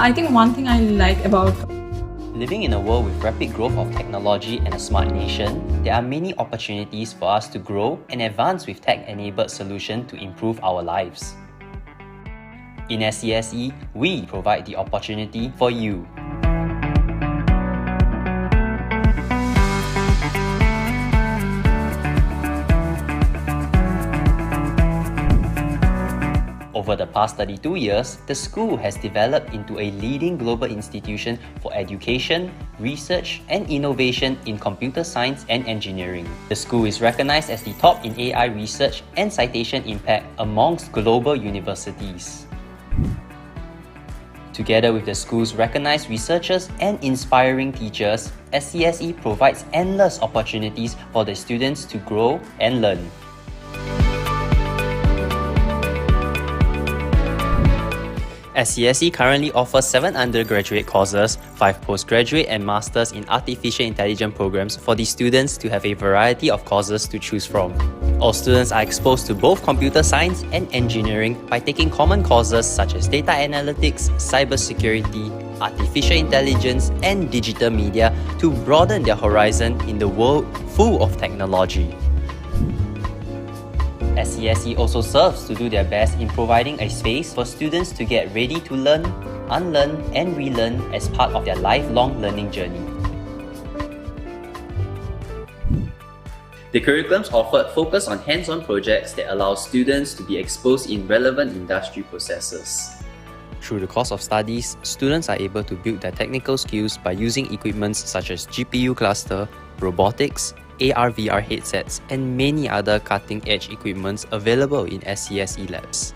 I think one thing I like about Living in a world with rapid growth of technology and a smart nation, there are many opportunities for us to grow and advance with tech-enabled solutions to improve our lives. In SCSE, we provide the opportunity for you. Over the past 32 years, the school has developed into a leading global institution for education, research, and innovation in computer science and engineering. The school is recognized as the top in AI research and citation impact amongst global universities. Together with the school's recognized researchers and inspiring teachers, SCSE provides endless opportunities for the students to grow and learn. SCSE currently offers 7 undergraduate courses, 5 postgraduate and masters in artificial intelligence programs for the students to have a variety of courses to choose from. All students are exposed to both computer science and engineering by taking common courses such as data analytics, cybersecurity, artificial intelligence, and digital media to broaden their horizon in the world full of technology. SCSE also serves to do their best in providing a space for students to get ready to learn, unlearn, and relearn as part of their lifelong learning journey. The curriculums offered focus on hands-on projects that allow students to be exposed in relevant industry processes. Through the course of studies, students are able to build their technical skills by using equipments such as GPU cluster, robotics, AR/VR headsets, and many other cutting-edge equipments available in SCSE labs.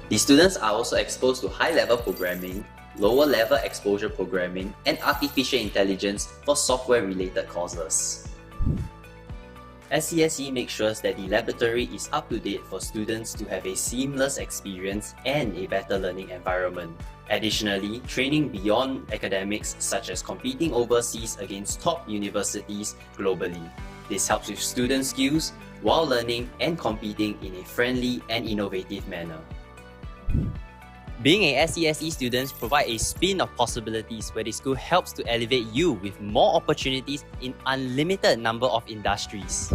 The students are also exposed to high-level programming, lower-level exposure programming, and artificial intelligence for software-related courses. SCSE makes sure that the laboratory is up to date for students to have a seamless experience and a better learning environment. Additionally, training beyond academics such as competing overseas against top universities globally. This helps with student skills while learning and competing in a friendly and innovative manner. Being a SCSE student provides a spin of possibilities where the school helps to elevate you with more opportunities in unlimited number of industries.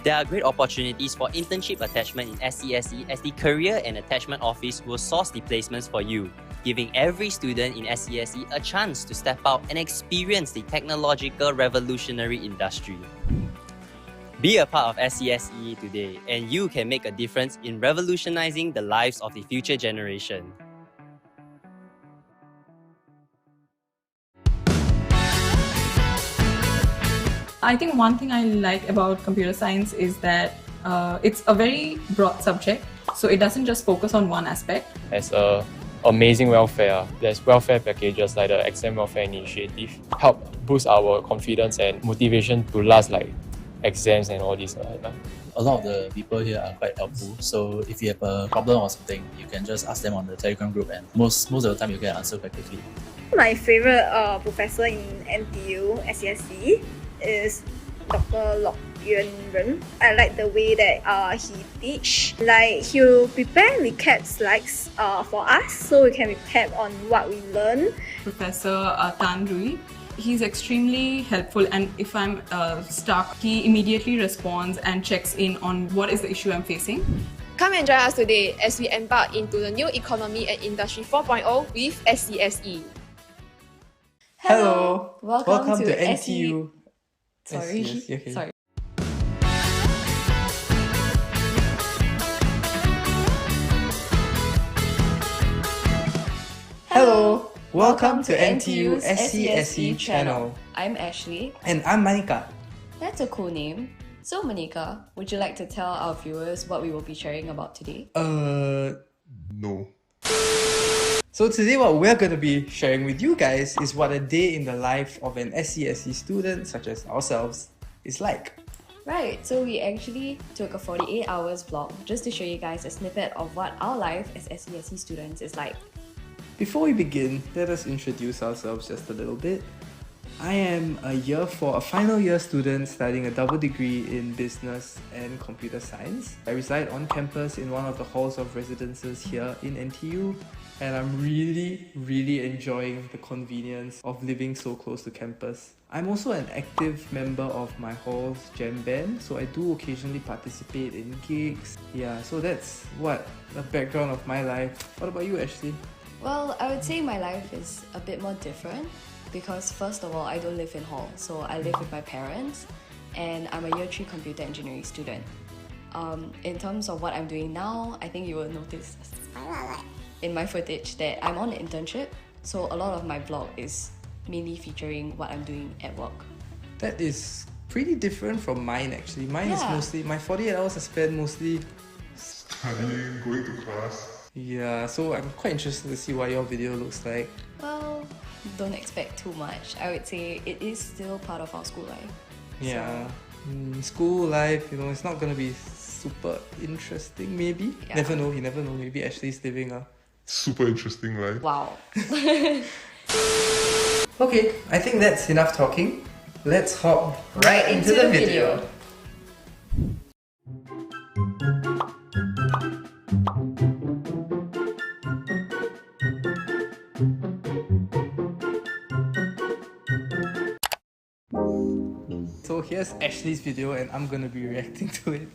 There are great opportunities for internship attachment in SCSE as the Career and Attachment Office will source the placements for you, giving every student in SCSE a chance to step out and experience the technological revolutionary industry. Be a part of SCSE today, and you can make a difference in revolutionizing the lives of the future generation. I think one thing I like about computer science is that it's a very broad subject, so it doesn't just focus on one aspect. As amazing welfare, there's welfare packages like the Exam Welfare Initiative help boost our confidence and motivation to last like exams and all this. A lot of the people here are quite helpful, so if you have a problem or something, you can just ask them on the Telegram group, and most of the time you get an answer quite quickly. My favorite professor in NTU SCSE is Dr. Lok Yuan Ren. I like the way that he teach. Like he'll prepare recap slides for us so we can recap on what we learn. Professor Tan Rui, he's extremely helpful, and if I'm stuck, he immediately responds and checks in on what is the issue I'm facing. Come and join us today as we embark into the new economy and industry 4.0 with SCSE. Hello, welcome to NTU. Sorry. Okay. Sorry. Hello, welcome to NTU SCSE channel. I'm Ashley. And I'm Manika. That's a cool name. So Monica, would you like to tell our viewers what we will be sharing about today? No. So today what we're going to be sharing with you guys is what a day in the life of an SCSE student such as ourselves is like. Right, so we actually took a 48 hours vlog just to show you guys a snippet of what our life as SCSE students is like. Before we begin, let us introduce ourselves just a little bit. I am a final year student studying a double degree in business and computer science. I reside on campus in one of the halls of residences here in NTU. and I'm really enjoying the convenience of living so close to campus. I'm also an active member of my hall's jam band, so I do occasionally participate in gigs. Yeah, so that's what the background of my life. What about you, Ashley? Well, I would say my life is a bit more different because first of all, I don't live in hall, so I live with my parents and I'm a year 3 computer engineering student. In terms of what I'm doing now, I think you will notice in my footage that I'm on an internship, so a lot of my vlog is mainly featuring what I'm doing at work. That is pretty different from mine actually. Mine is mostly, my 48 hours I spend mostly studying, going to class. Yeah, so I'm quite interested to see what your video looks like. Well, don't expect too much. I would say it is still part of our school life. Yeah, school life, you know, it's not gonna be super interesting maybe. Yeah. Never know, you never know. Maybe Ashley's living a Super interesting life. Wow. Okay, I think that's enough talking. Let's hop right into the video. So here's Ashley's video and I'm gonna be reacting to it.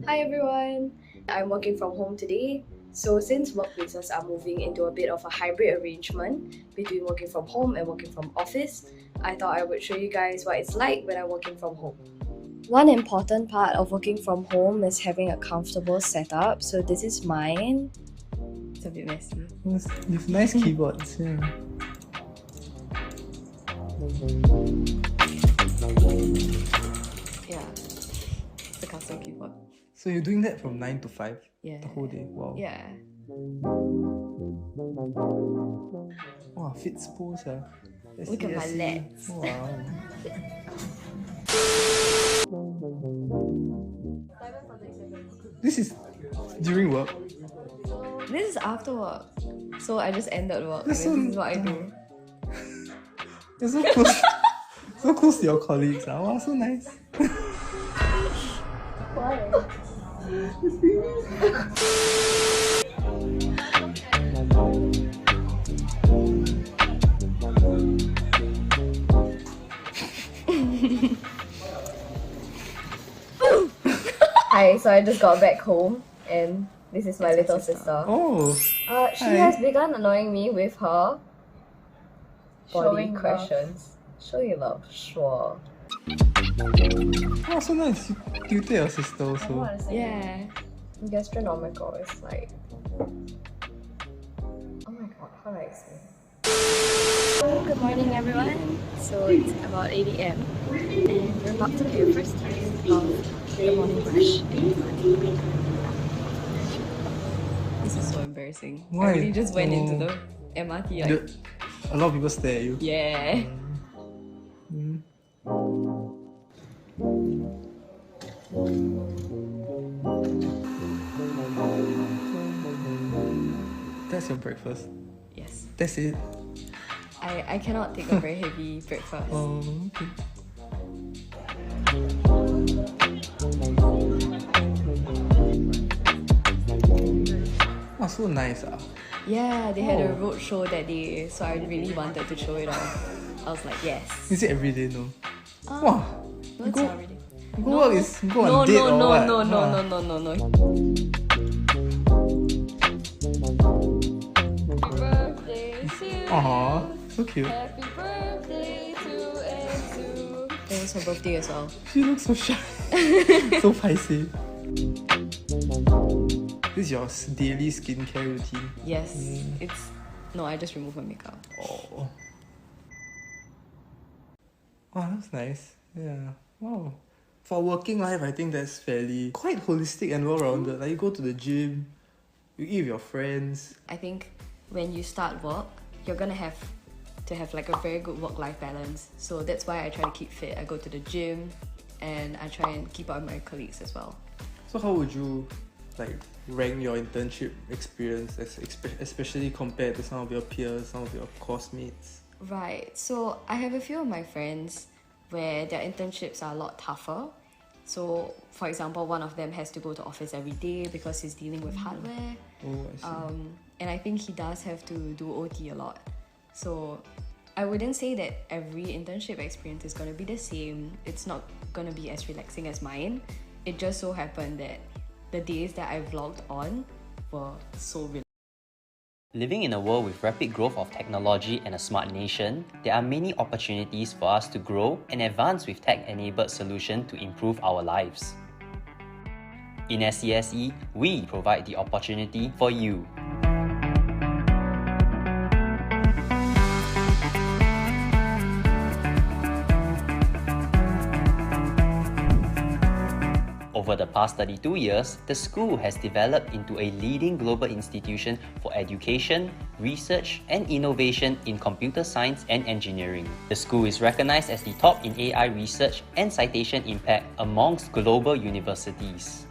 Hi everyone! I'm working from home today. So since workplaces are moving into a bit of a hybrid arrangement between working from home and working from office, I thought I would show you guys what it's like when I'm working from home. One important part of working from home is having a comfortable setup. So this is mine. It's a bit messy. With nice keyboards, yeah. Yeah, it's a custom keyboard. So you're doing that from 9 to 5? Yeah. The whole day? Wow. Yeah. Wow, fits pose, ah. Look at my legs. Wow. This is during work? This is after work. So I just ended work and That's this so- is what I do. You're so close. So close to your colleagues. Ah. Wow, so nice. Hi, so I just got back home and this is my little sister. Oh. She Hi. has begun annoying me with her body Showing love. questions. Show you love, sure. Oh, so nice. You tutor your sister also. Yeah. Gastronomical is like, oh my god, how do I explain? Good morning everyone. So it's about 8 a.m. and we're about to do the first time of the morning rush. This is so embarrassing. Why? I really just went into Oh. the MRT like, A lot of people stare at you. yeah. That's your breakfast. Yes. That's it. I cannot take a very heavy breakfast. Oh, okay. Oh, so nice. Ah. Yeah, they had a Oh. road show that day, so I really wanted to show it off. I was like, yes. Is it every day? No. Um, Wow. No, it's Go- not really. Go work is go on No, date no, or no, what? no, no, Huh. no, no, no, no. Happy birthday to you. Aw, so cute. Happy birthday to Ensu. It was her birthday as well. She looks so shy. So feisty. This is your daily skincare routine. Yes, it's... No, I just removed my makeup. Oh. Wow, that's nice. Yeah. Wow. For working life, I think that's fairly quite holistic and well-rounded. Like you go to the gym, you eat with your friends. I think when you start work, you're gonna have to have like a very good work-life balance. So that's why I try to keep fit. I go to the gym and I try and keep up with my colleagues as well. So how would you like rank your internship experience, especially compared to some of your peers, some of your course mates? Right, so I have a few of my friends where their internships are a lot tougher So, for example, one of them has to go to office every day because he's dealing with hardware. Oh, I see. And I think he does have to do OT a lot. So I wouldn't say that every internship experience is going to be the same. It's not going to be as relaxing as mine. It just so happened that the days that I vlogged on were so relaxing. Living in a world with rapid growth of technology and a smart nation, there are many opportunities for us to grow and advance with tech-enabled solutions to improve our lives. In SCSE, we provide the opportunity for you. Over the past 32 years, the school has developed into a leading global institution for education, research, and innovation in computer science and engineering. The school is recognized as the top in AI research and citation impact amongst global universities.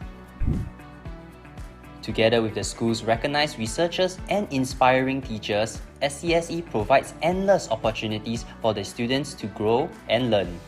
Together with the school's recognized researchers and inspiring teachers, SCSE provides endless opportunities for the students to grow and learn.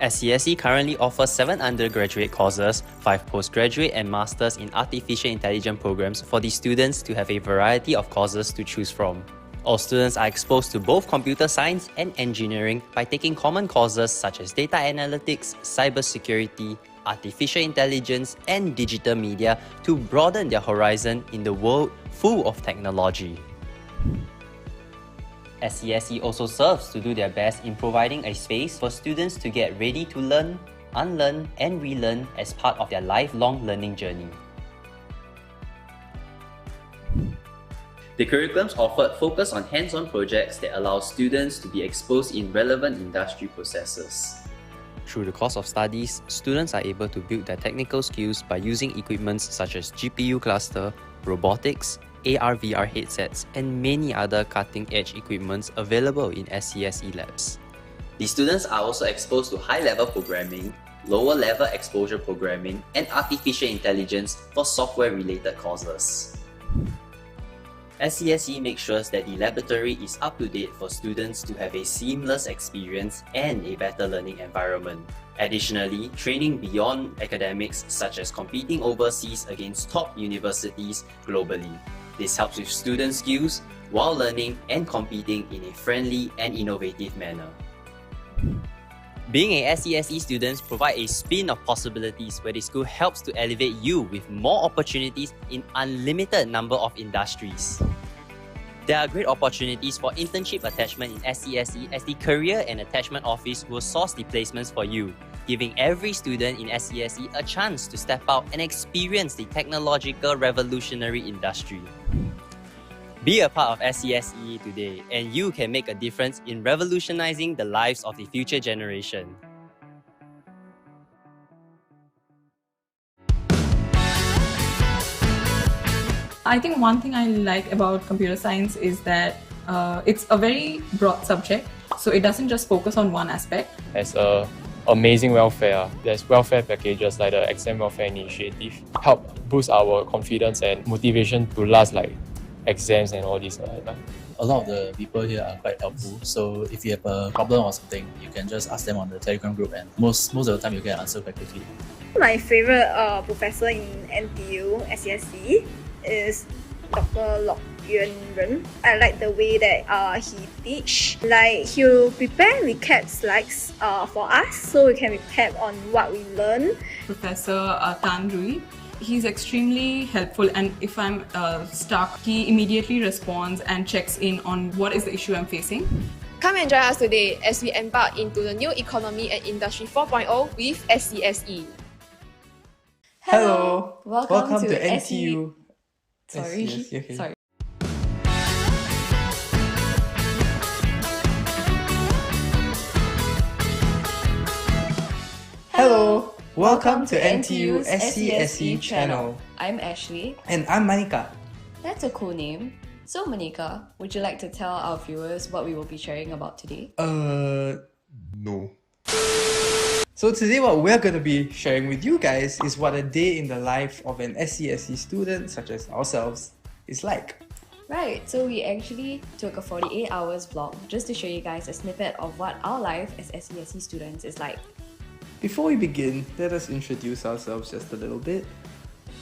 SCSE currently offers 7 undergraduate courses, 5 postgraduate and masters in artificial intelligence programs for the students to have a variety of courses to choose from. All students are exposed to both computer science and engineering by taking common courses such as data analytics, cybersecurity, artificial intelligence, and digital media to broaden their horizon in the world full of technology. SCSE also serves to do their best in providing a space for students to get ready to learn, unlearn, and relearn as part of their lifelong learning journey. The curriculums offered focus on hands-on projects that allow students to be exposed in relevant industry processes. Through the course of studies, students are able to build their technical skills by using equipments such as GPU cluster, robotics, AR/VR headsets, and many other cutting-edge equipments available in SCSE labs. The students are also exposed to high-level programming, lower-level exposure programming, and artificial intelligence for software-related courses. SCSE makes sure that the laboratory is up to date for students to have a seamless experience and a better learning environment. Additionally, training beyond academics such as competing overseas against top universities globally. This helps with student skills while learning and competing in a friendly and innovative manner. Being a SCSE student provides a spin of possibilities where the school helps to elevate you with more opportunities in unlimited number of industries. There are great opportunities for internship attachment in SCSE as the Career and Attachment Office will source the placements for you, giving every student in SCSE a chance to step out and experience the technological revolutionary industry. Be a part of SCSE today, and you can make a difference in revolutionizing the lives of the future generation. I think one thing I like about computer science is that it's a very broad subject, so it doesn't just focus on one aspect. As a amazing welfare, there's welfare packages like the Exam Welfare Initiative, help boost our confidence and motivation to last like exams and all this. A lot of the people here are quite helpful, so if you have a problem or something, you can just ask them on the Telegram group, and most of the time you get an answer quite quickly. My favorite professor in NTU SCSE is Dr. Lok Yuan Ren. I like the way that he teach. Like he'll prepare recap slides for us so we can recap on what we learn. Professor Tan Rui, he's extremely helpful, and if I'm stuck, he immediately responds and checks in on what is the issue I'm facing. Come and join us today as we embark into the new economy and industry 4.0 with SCSE. Hello! Welcome to NTU. Sorry. Okay. Sorry. Hello! Welcome to NTU SCSE channel. I'm Ashley. And I'm Manika. That's a cool name. So Monica, would you like to tell our viewers what we will be sharing about today? No. So today what we're going to be sharing with you guys is what a day in the life of an SCSE student such as ourselves is like. Right, so we actually took a 48 hours vlog just to show you guys a snippet of what our life as SCSE students is like. Before we begin, let us introduce ourselves just a little bit.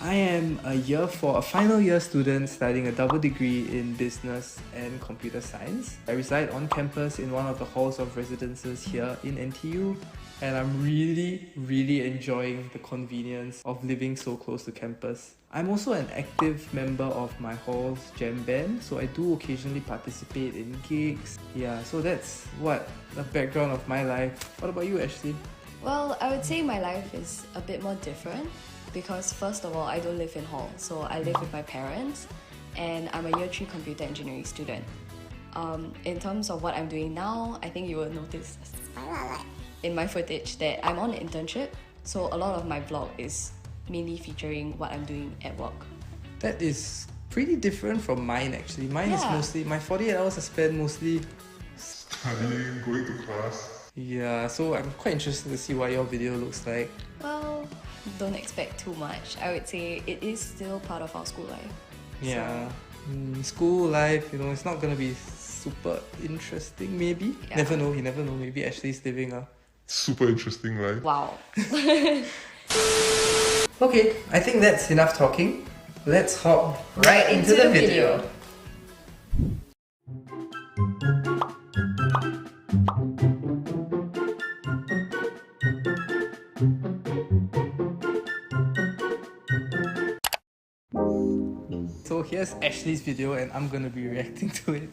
I am a final year student studying a double degree in business and computer science. I reside on campus in one of the halls of residences here in NTU, and I'm really enjoying the convenience of living so close to campus. I'm also an active member of my hall's jam band, so I do occasionally participate in gigs. Yeah, so that's what the background of my life. What about you, Ashley? Well, I would say my life is a bit more different because first of all, I don't live in hall, so I live with my parents and I'm a year 3 computer engineering student. In terms of what I'm doing now, I think you will notice in my footage that I'm on an internship, so a lot of my vlog is mainly featuring what I'm doing at work. That is pretty different from mine actually. Mine is mostly, my 48 hours I spend mostly studying, going to class. Yeah, so I'm quite interested to see what your video looks like. Well, don't expect too much. I would say it is still part of our school life. Yeah, school life, you know, it's not gonna be super interesting maybe. Yeah. Never know, you never know. Maybe Ashley's living a Super interesting life. Wow. Okay, I think that's enough talking. Let's hop right into the video. So here's Ashley's video and I'm gonna be reacting to it.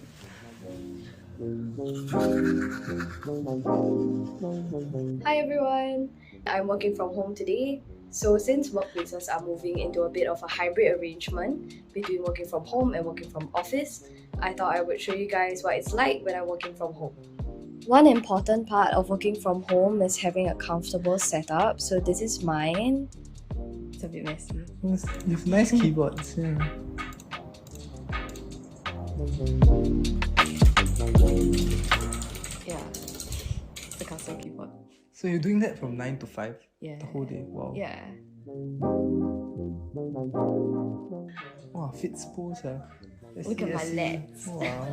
Hi everyone! I'm working from home today. So since workplaces are moving into a bit of a hybrid arrangement between working from home and working from office, I thought I would show you guys what it's like when I'm working from home. One important part of working from home is having a comfortable setup. So this is mine. It's a bit messy. You have nice keyboards, yeah. Yeah, it's a custom keyboard. So you're doing that from 9 to 5? Yeah. The whole day? Wow. Yeah. Wow, fits pose. Look at my legs. Wow.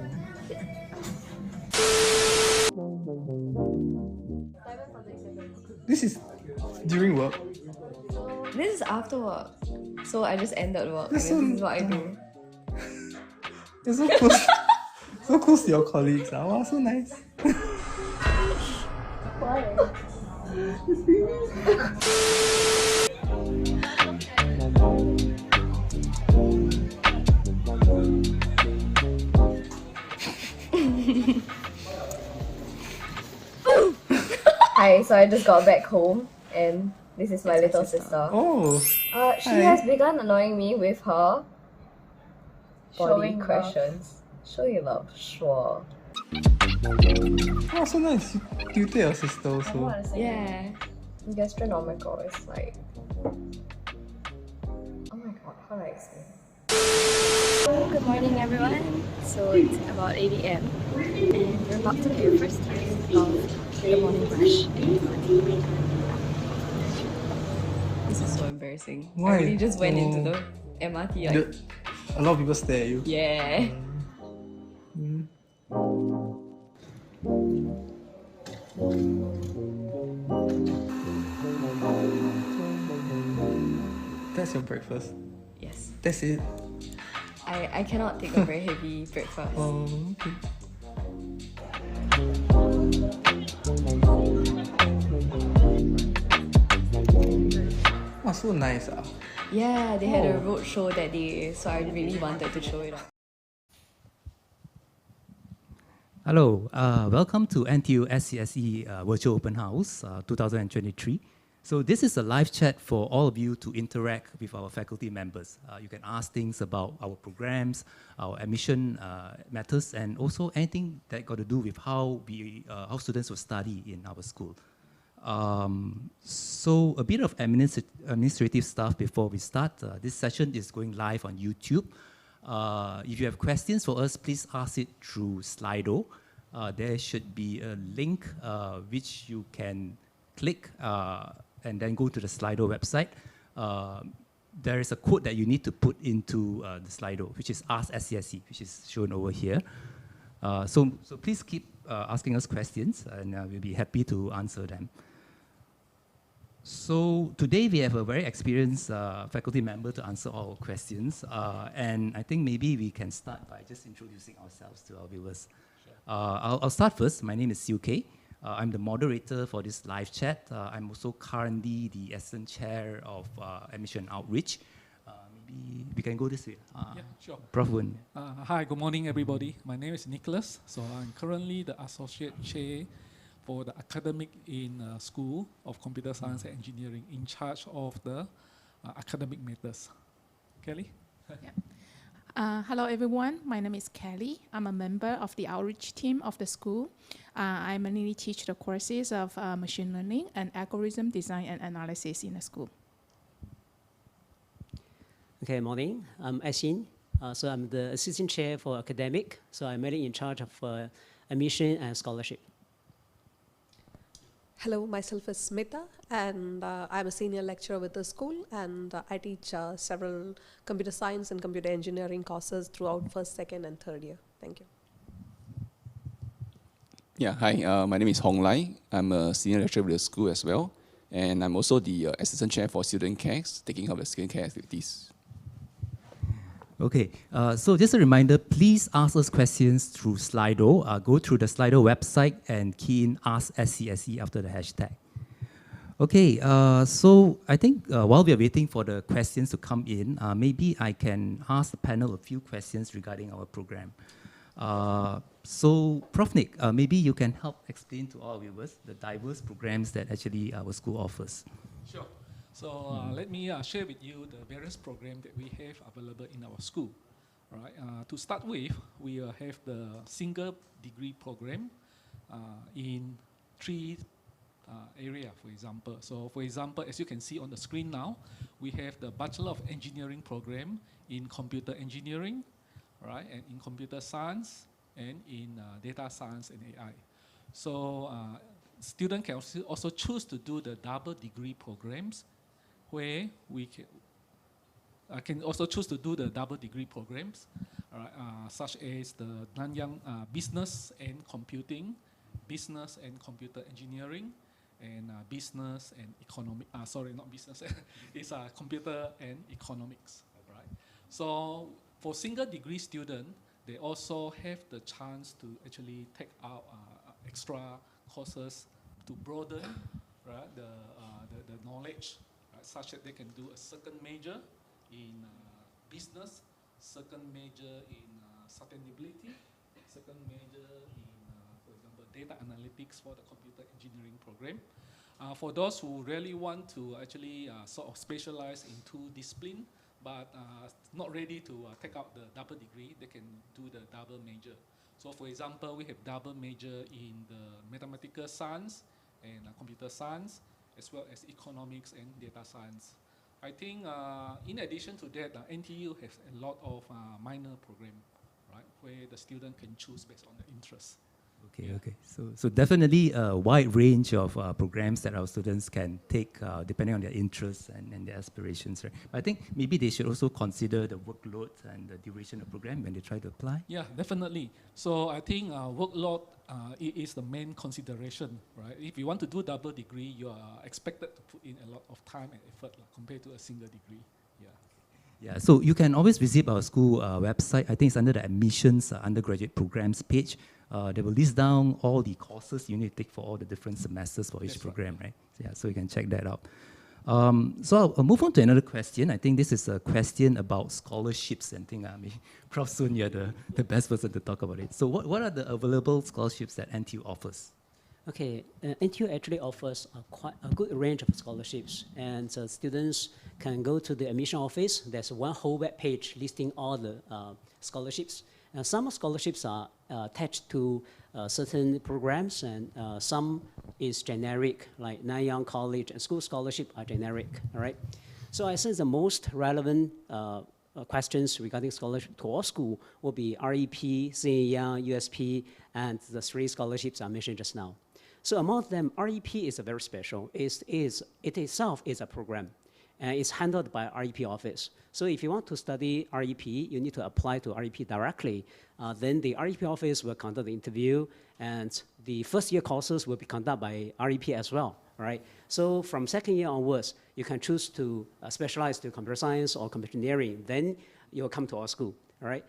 This is during work. This is after work. So I just ended work That's and so- this is what I do. You're so close. So close to your colleagues. Wow, so nice. Hi, so I just got back home and this is my little sister. Oh. She Hi. has begun annoying me with her body Showing love. questions. Show you love, sure. Oh, so nice. You tutor your sister I also. want to say Yeah. gastronomical is like, oh my god, how do I explain? Good morning everyone. So it's about 8 a.m. and we're about to do your first taste of the morning rush. This is so embarrassing. Why? I really just went Oh. into the MRT. A lot of people stare at you. Yeah. That's your breakfast. Yes. That's it. I cannot take a very heavy breakfast. Oh, okay. Oh, so nice. Yeah, they had a Oh. road show that day, so I really wanted to show it off. Hello, welcome to NTU SCSE Virtual Open House 2023. So this is a live chat for all of you to interact with our faculty members. You can ask things about our programs, our admission matters, and also anything that got to do with how students will study in our school. So a bit of administrative stuff before we start. This session is going live on YouTube. If you have questions for us, please ask it through Slido. There should be a link which you can click and then go to the Slido website. there is a code that you need to put into the Slido, which is Ask SCSE, which is shown over here. So please keep asking us questions, and we'll be happy to answer them. So today we have a very experienced faculty member to answer all our questions, and I think maybe we can start by just introducing ourselves to our viewers. Sure. I'll start first. My name is CK. I'm the moderator for this live chat. I'm also currently the Assistant Chair of Admission Outreach. Maybe we can go this way. Yeah, sure. Prof. Wen. Hi, good morning, everybody. My name is Nicholas. So I'm currently the Associate Chair for the academic in School of Computer Science and Engineering, in charge of the academic matters. Kelly? Yeah. Hello everyone, my name is Kelly. I'm a member of the outreach team of the school. I mainly teach the courses of machine learning and algorithm design and analysis in the school. Okay, morning. I'm Ashin. So I'm the assistant chair for academic. So I'm mainly in charge of admission and scholarship. Hello, myself is Smita, and I'm a senior lecturer with the school, and I teach several computer science and computer engineering courses throughout first, second, and third year. Thank you. Yeah, hi, my name is Hong Lai. I'm a senior lecturer with the school as well, and I'm also the assistant chair for student care, taking up the student care activities. Okay, so just a reminder, please ask us questions through Slido. Go through the Slido website and key in Ask SCSE after the hashtag. Okay, so I think while we are waiting for the questions to come in, maybe I can ask the panel a few questions regarding our program. So, Prof. Nick, maybe you can help explain to our viewers the diverse programs that actually our school offers. Sure. So let me share with you the various programs that we have available in our school. All right. To start with, we have the single degree program in three areas, for example. So for example, as you can see on the screen now, we have the Bachelor of Engineering program in Computer Engineering, right, and in Computer Science, and in Data Science and AI. So students can also choose to do the double degree programs, where we can also choose to do the double degree programs, such as the Nanyang Business and Computing, Business and Computer Engineering, and Business and Economic. Sorry, not business. It's Computer and Economics. Right. So for single degree students, they also have the chance to actually take out extra courses to broaden, right, the knowledge, right, such that they can do a second major in business, second major in sustainability, second major in, for example, data analytics for the computer engineering program. For those who really want to actually sort of specialize in two disciplines, but not ready to take out the double degree, they can do the double major. So for example, we have double major in the mathematical science and computer science, as well as economics and data science. I think in addition to that, NTU has a lot of minor programs, right, where the student can choose based on their interests. Okay, yeah. Okay. So definitely a wide range of programs that our students can take depending on their interests and their aspirations, right? But I think maybe they should also consider the workload and the duration of the program when they try to apply. Yeah, definitely. So I think workload is the main consideration, right? If you want to do double degree, you are expected to put in a lot of time and effort compared to a single degree. Yeah. Yeah, so you can always visit our school website. I think it's under the admissions undergraduate programs page. They will list down all the courses you need to take for all the different semesters for each program, right? So, yeah, so you can check that out. So I'll move on to another question. I think this is a question about scholarships, and I think Prof. Sun, you're the best person to talk about it. So what are the available scholarships that NTU offers? Okay, NTU actually offers quite a good range of scholarships, and students can go to the admission office. There's one whole web page listing all the scholarships. Some scholarships are attached to certain programs, and some is generic, like Nanyang College and school scholarship are generic, all right? So I think the most relevant questions regarding scholarship to our school will be REP, CEA, USP, and the three scholarships I mentioned just now. So among them, REP is a very special. It itself is a program. and it's handled by REP office. So if you want to study REP, you need to apply to REP directly. Then the REP office will conduct the interview, and the first year courses will be conducted by REP as well, right? So from second year onwards, you can choose to specialize to computer science or computer engineering, then you'll come to our school, all right?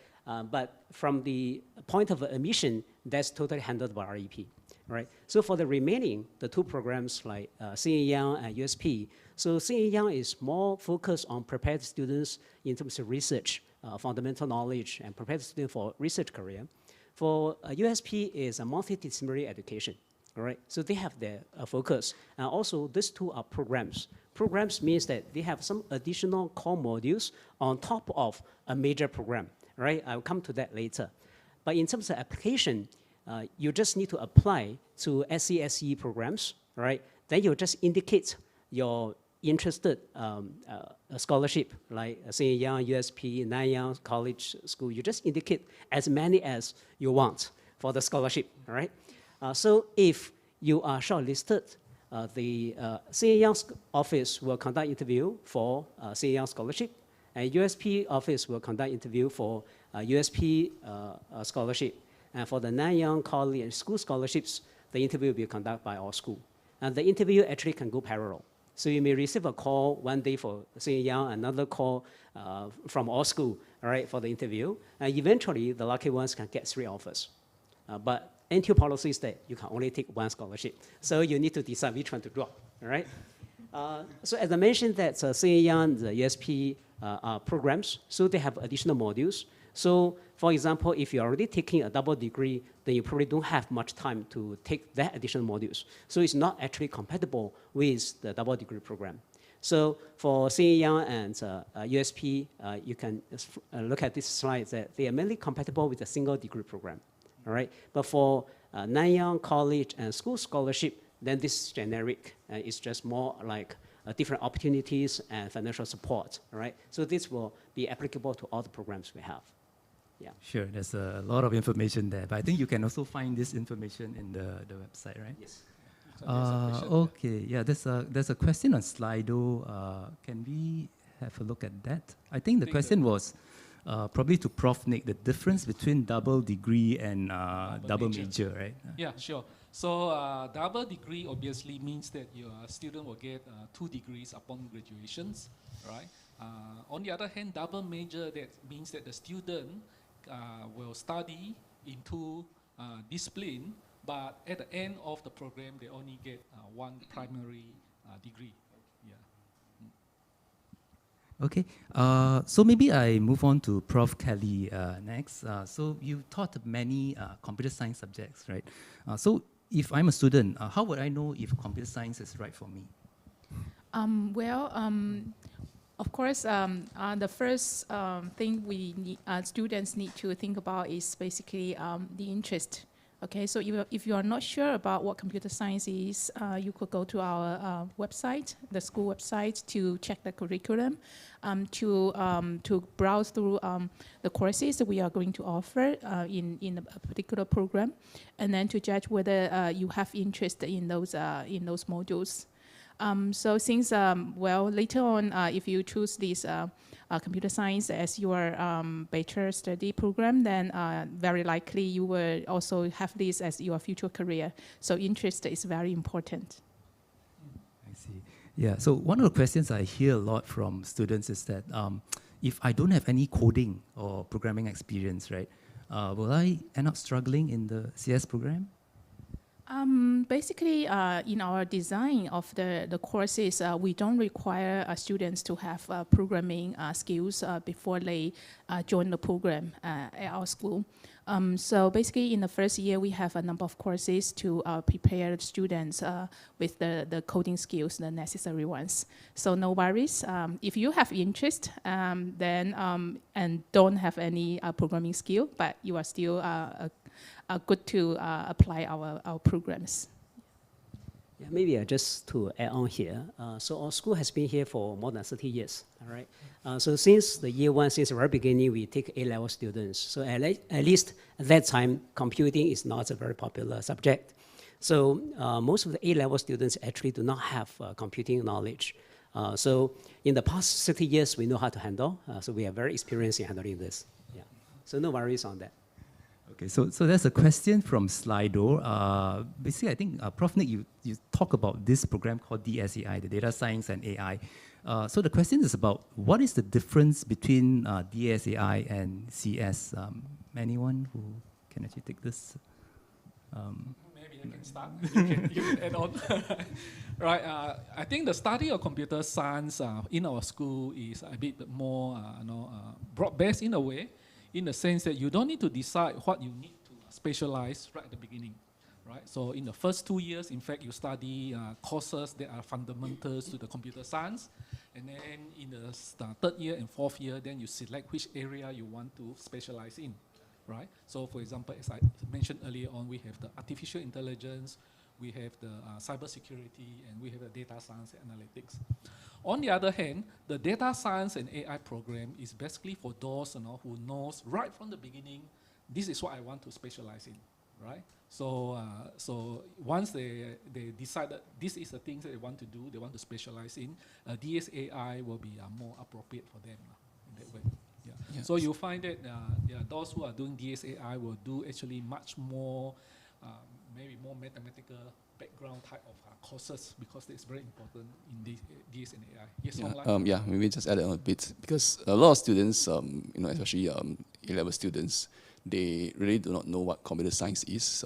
But from the point of admission, that's totally handled by REP, right? So for the remaining, the two programs like Senior Young and USP, so Senior Young is more focused on prepared students in terms of research, fundamental knowledge, and prepared students for research career. For USP is a multidisciplinary education, all right? So they have their focus. And also, these two are programs. Programs means that they have some additional core modules on top of a major program, right? I'll come to that later. But in terms of application, you just need to apply to SCSE programs, right? Then you just indicate your interested scholarship, like Senior Young, USP, Nanyang College School. You just indicate as many as you want for the scholarship, all right? So if you are shortlisted, the Senior Young office will conduct interview for Senior Young scholarship, and USP office will conduct interview for USP scholarship. And for the Nanyang College and school scholarships, the interview will be conducted by our school. And the interview actually can go parallel. So you may receive a call one day for Senior Young, another call from our school, all right, for the interview. And eventually, the lucky ones can get 3 offers. But NTU policy is that you can only take 1 scholarship. So you need to decide which one to drop, all right? So as I mentioned, that Senior Young, the USP programs, so they have additional modules. So for example, if you're already taking a double degree, then you probably don't have much time to take that additional modules. So it's not actually compatible with the double degree program. So for Senior Young and USP, you can look at this slide that they are mainly compatible with a single degree program, all right? But for Nanyang College and school scholarship, then this is generic. It's just more like different opportunities and financial support, all right? So this will be applicable to all the programs we have. Yeah. Sure, there's a lot of information there, but I think you can also find this information in the website, right? Yes. Okay, yeah, there's a question on Slido. Can we have a look at that? I think the question was probably to Prof. Nick, the difference between double degree and double major, right? Yeah, sure. So double degree obviously means that your student will get 2 degrees upon graduations, right? On the other hand, double major, that means that the student will study in 2 disciplines, but at the end of the program, they only get 1 primary degree. Yeah. Okay, so maybe I move on to Prof. Kelly next. So you taught many computer science subjects, right? So if I'm a student, how would I know if computer science is right for me? Of course, the first thing students need to think about is basically the interest. Okay, so if you are not sure about what computer science is, you could go to our website, the school website, to check the curriculum, to browse through the courses that we are going to offer in a particular program, and then to judge whether you have interest in those modules. So since, later on, if you choose this computer science as your bachelor study program, then very likely you will also have this as your future career. So interest is very important. I see. Yeah, so one of the questions I hear a lot from students is that if I don't have any coding or programming experience, right, will I end up struggling in the CS program? Basically, in our design of the courses, we don't require students to have programming skills before they join the program at our school. So basically, in the first year, we have a number of courses to prepare students with the coding skills, the necessary ones. So no worries. If you have interest, then and don't have any programming skill, but you are still good to apply our programs. Yeah, maybe just to add on here. So our school has been here for more than 30 years, all right? So since the year 1, since the very beginning, we take A-level students. So at least at that time, computing is not a very popular subject. So most of the A-level students actually do not have computing knowledge. So in the past 60 years, we know how to handle. So we are very experienced in handling this. Yeah. So no worries on that. Okay, so there's a question from Slido. Basically, I think, Prof. Nick, you talk about this program called DSAI, the Data Science and AI. So the question is about what is the difference between DSAI and CS? Anyone who can actually take this? Maybe I can start. You can add on. Right. I think the study of computer science in our school is a bit more broad-based in a way, in the sense that you don't need to decide what you need to specialize right at the beginning. Right? So in the first 2 years, in fact, you study courses that are fundamentals to the computer science. And then in the third year and fourth year, then you select which area you want to specialize in. Right? So for example, as I mentioned earlier on, we have the artificial intelligence, we have the cybersecurity, and we have the data science and analytics. On the other hand, the data science and AI program is basically for those who knows right from the beginning, this is what I want to specialize in, right? So, so once they decide that this is the things that they want to do, they want to specialize in, DSAI will be more appropriate for them in that way. Yeah. Yes. So you find that those who are doing DSAI will do actually much more, maybe more mathematical background type of courses, because it's very important in DS and AI. Yes, yeah, maybe just add on a bit, because a lot of students, especially A-level students, they really do not know what computer science is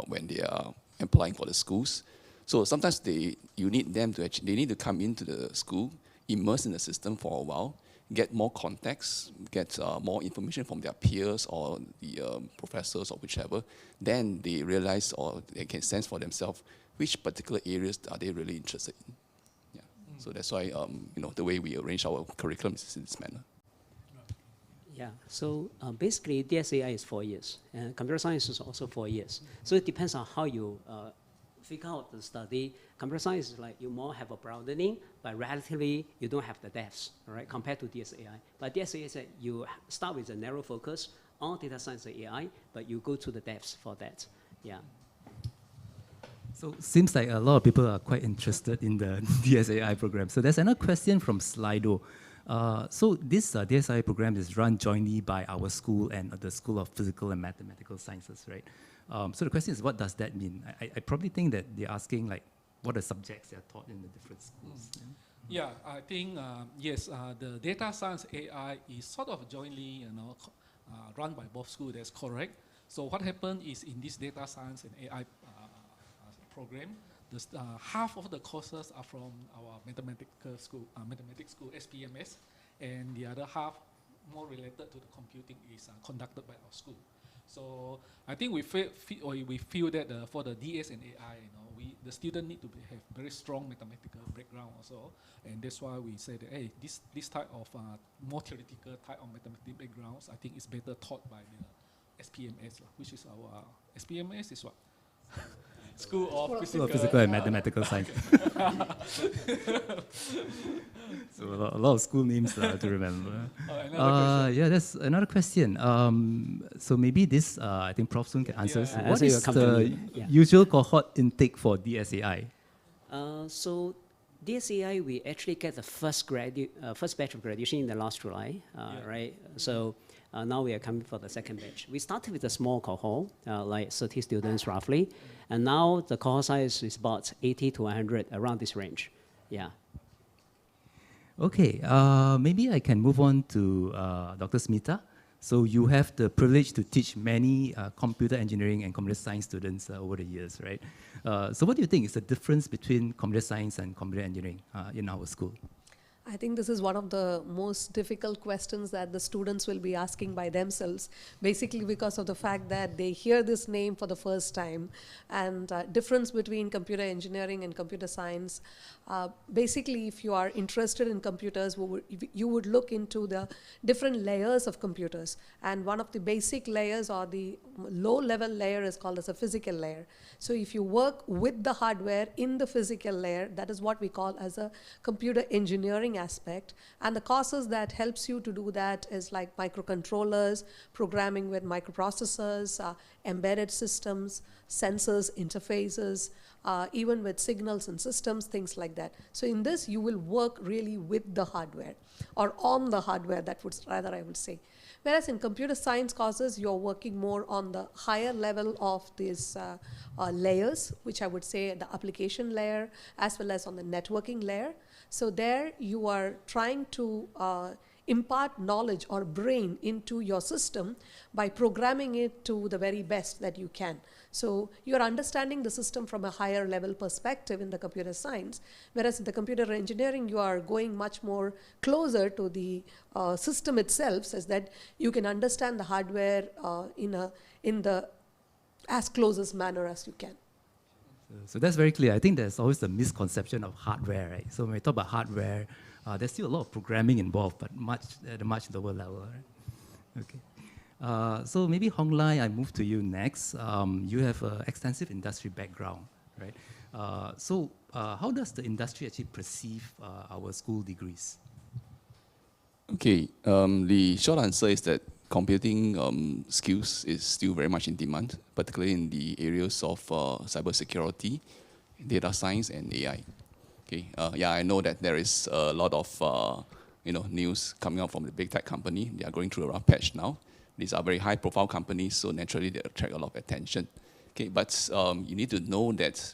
when they are applying for the schools. So sometimes they need to come into the school, immerse in the system for a while, get more context, get more information from their peers or the professors or whichever. Then they realize, or they can sense for themselves which particular areas are they really interested in. Yeah. So that's why the way we arrange our curriculum is in this manner. Yeah, so basically DSAI is 4 years, and computer science is also 4 years. So it depends on how you figure out the study. Computer science is like you more have a broadening, but relatively you don't have the depths, all right, compared to DSAI. But DSAI is that you start with a narrow focus on data science and AI, but you go to the depths for that. Yeah. So seems like a lot of people are quite interested in the DSAI program. So there's another question from Slido. So this DSAI program is run jointly by our school and the School of Physical and Mathematical Sciences, right? So the question is, what does that mean? I probably think that they're asking, like, what are subjects that are taught in the different schools? Yeah, I think, yes, the data science AI is sort of jointly run by both schools, that's correct. So what happened is in this data science and AI program, half of the courses are from our mathematics school, SPMS, and the other half, more related to the computing, is conducted by our school. So I think we feel that for the DS and AI, the student need to have very strong mathematical background also, and that's why we say that, hey, this type of more theoretical type of mathematical backgrounds, I think is better taught by the SPMS, which is our SPMS is what? School of Physical and Mathematical Science. So a lot of school names to remember. Yeah, that's another question. So maybe this, I think Prof. Soon can answer. What is the usual cohort intake for DSAI? So DSAI, we actually get the first batch of graduation in the last July, right? So now we are coming for the second batch. We started with a small cohort, like 30 students roughly, and now the cohort size is about 80 to 100, around this range. Yeah. Okay, maybe I can move on to Dr. Smita. So you have the privilege to teach many computer engineering and computer science students over the years, right? So what do you think is the difference between computer science and computer engineering in our school? I think this is one of the most difficult questions that the students will be asking by themselves, basically because of the fact that they hear this name for the first time. And difference between computer engineering and computer science, basically if you are interested in computers, you would look into the different layers of computers. And one of the basic layers, or the low-level layer, is called as a physical layer. So if you work with the hardware in the physical layer, that is what we call as a computer engineering aspect. And the courses that helps you to do that is like microcontrollers, programming with microprocessors, embedded systems, sensors, interfaces, even with signals and systems, things like that. So in this, you will work really with the hardware, or on the hardware, that would rather I would say. Whereas in computer science courses, you're working more on the higher level of these layers, which I would say the application layer, as well as on the networking layer. So there you are trying to impart knowledge or brain into your system by programming it to the very best that you can. So you're understanding the system from a higher level perspective in the computer science, whereas in the computer engineering, you are going much more closer to the system itself, such that you can understand the hardware in the as closest manner as you can. So that's very clear. I think there's always a misconception of hardware, right? So when we talk about hardware, there's still a lot of programming involved, but at a much lower level, right? Okay. So maybe Hong Lai, I move to you next. You have an extensive industry background, right? So how does the industry actually perceive our school degrees? Okay, the short answer is that computing skills is still very much in demand, particularly in the areas of cybersecurity, data science, and AI. Okay, yeah, I know that there is a lot of news coming out from the big tech company. They are going through a rough patch now. These are very high-profile companies, so naturally they attract a lot of attention. Okay, but you need to know that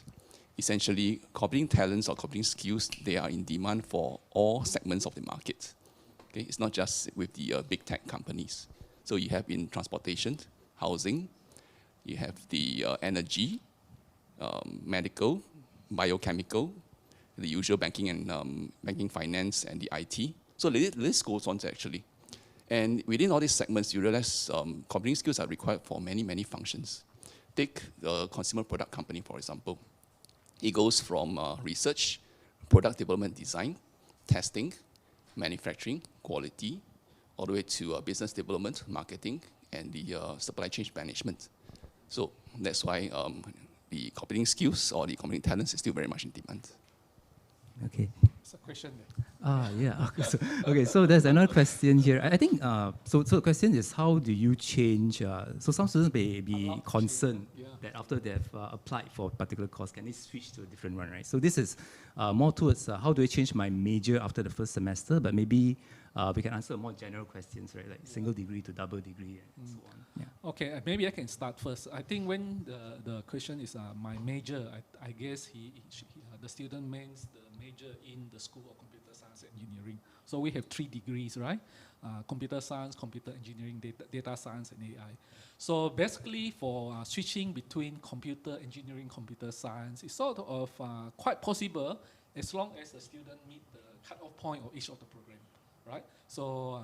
essentially computing talents or computing skills, they are in demand for all segments of the market. Okay, it's not just with the big tech companies. So you have in transportation, housing, you have the energy, medical, biochemical, the usual banking and banking finance and the IT. So the list goes on actually. And within all these segments, you realize computing skills are required for many, many functions. Take the consumer product company, for example. It goes from research, product development design, testing, manufacturing, quality, all the way to business development, marketing, and the supply chain management. So that's why the computing skills or the computing talents is still very much in demand. Okay. It's a question there. Yeah. Okay, so there's another question here. I think, so the question is, how do you change? So some students may be concerned that after they've applied for a particular course, can they switch to a different one, right? So this is more towards how do I change my major after the first semester, but maybe we can answer more general questions, right? Like single degree to double degree and so on. Yeah. Okay, maybe I can start first. I think when the question is my major, I guess the student means the major in the School of Computer Science and Engineering. So we have 3 degrees, right? Computer science, computer engineering, data science, and AI. So basically for switching between computer engineering, computer science, it's sort of quite possible as long as the student meet the cutoff point of each of the program, right? So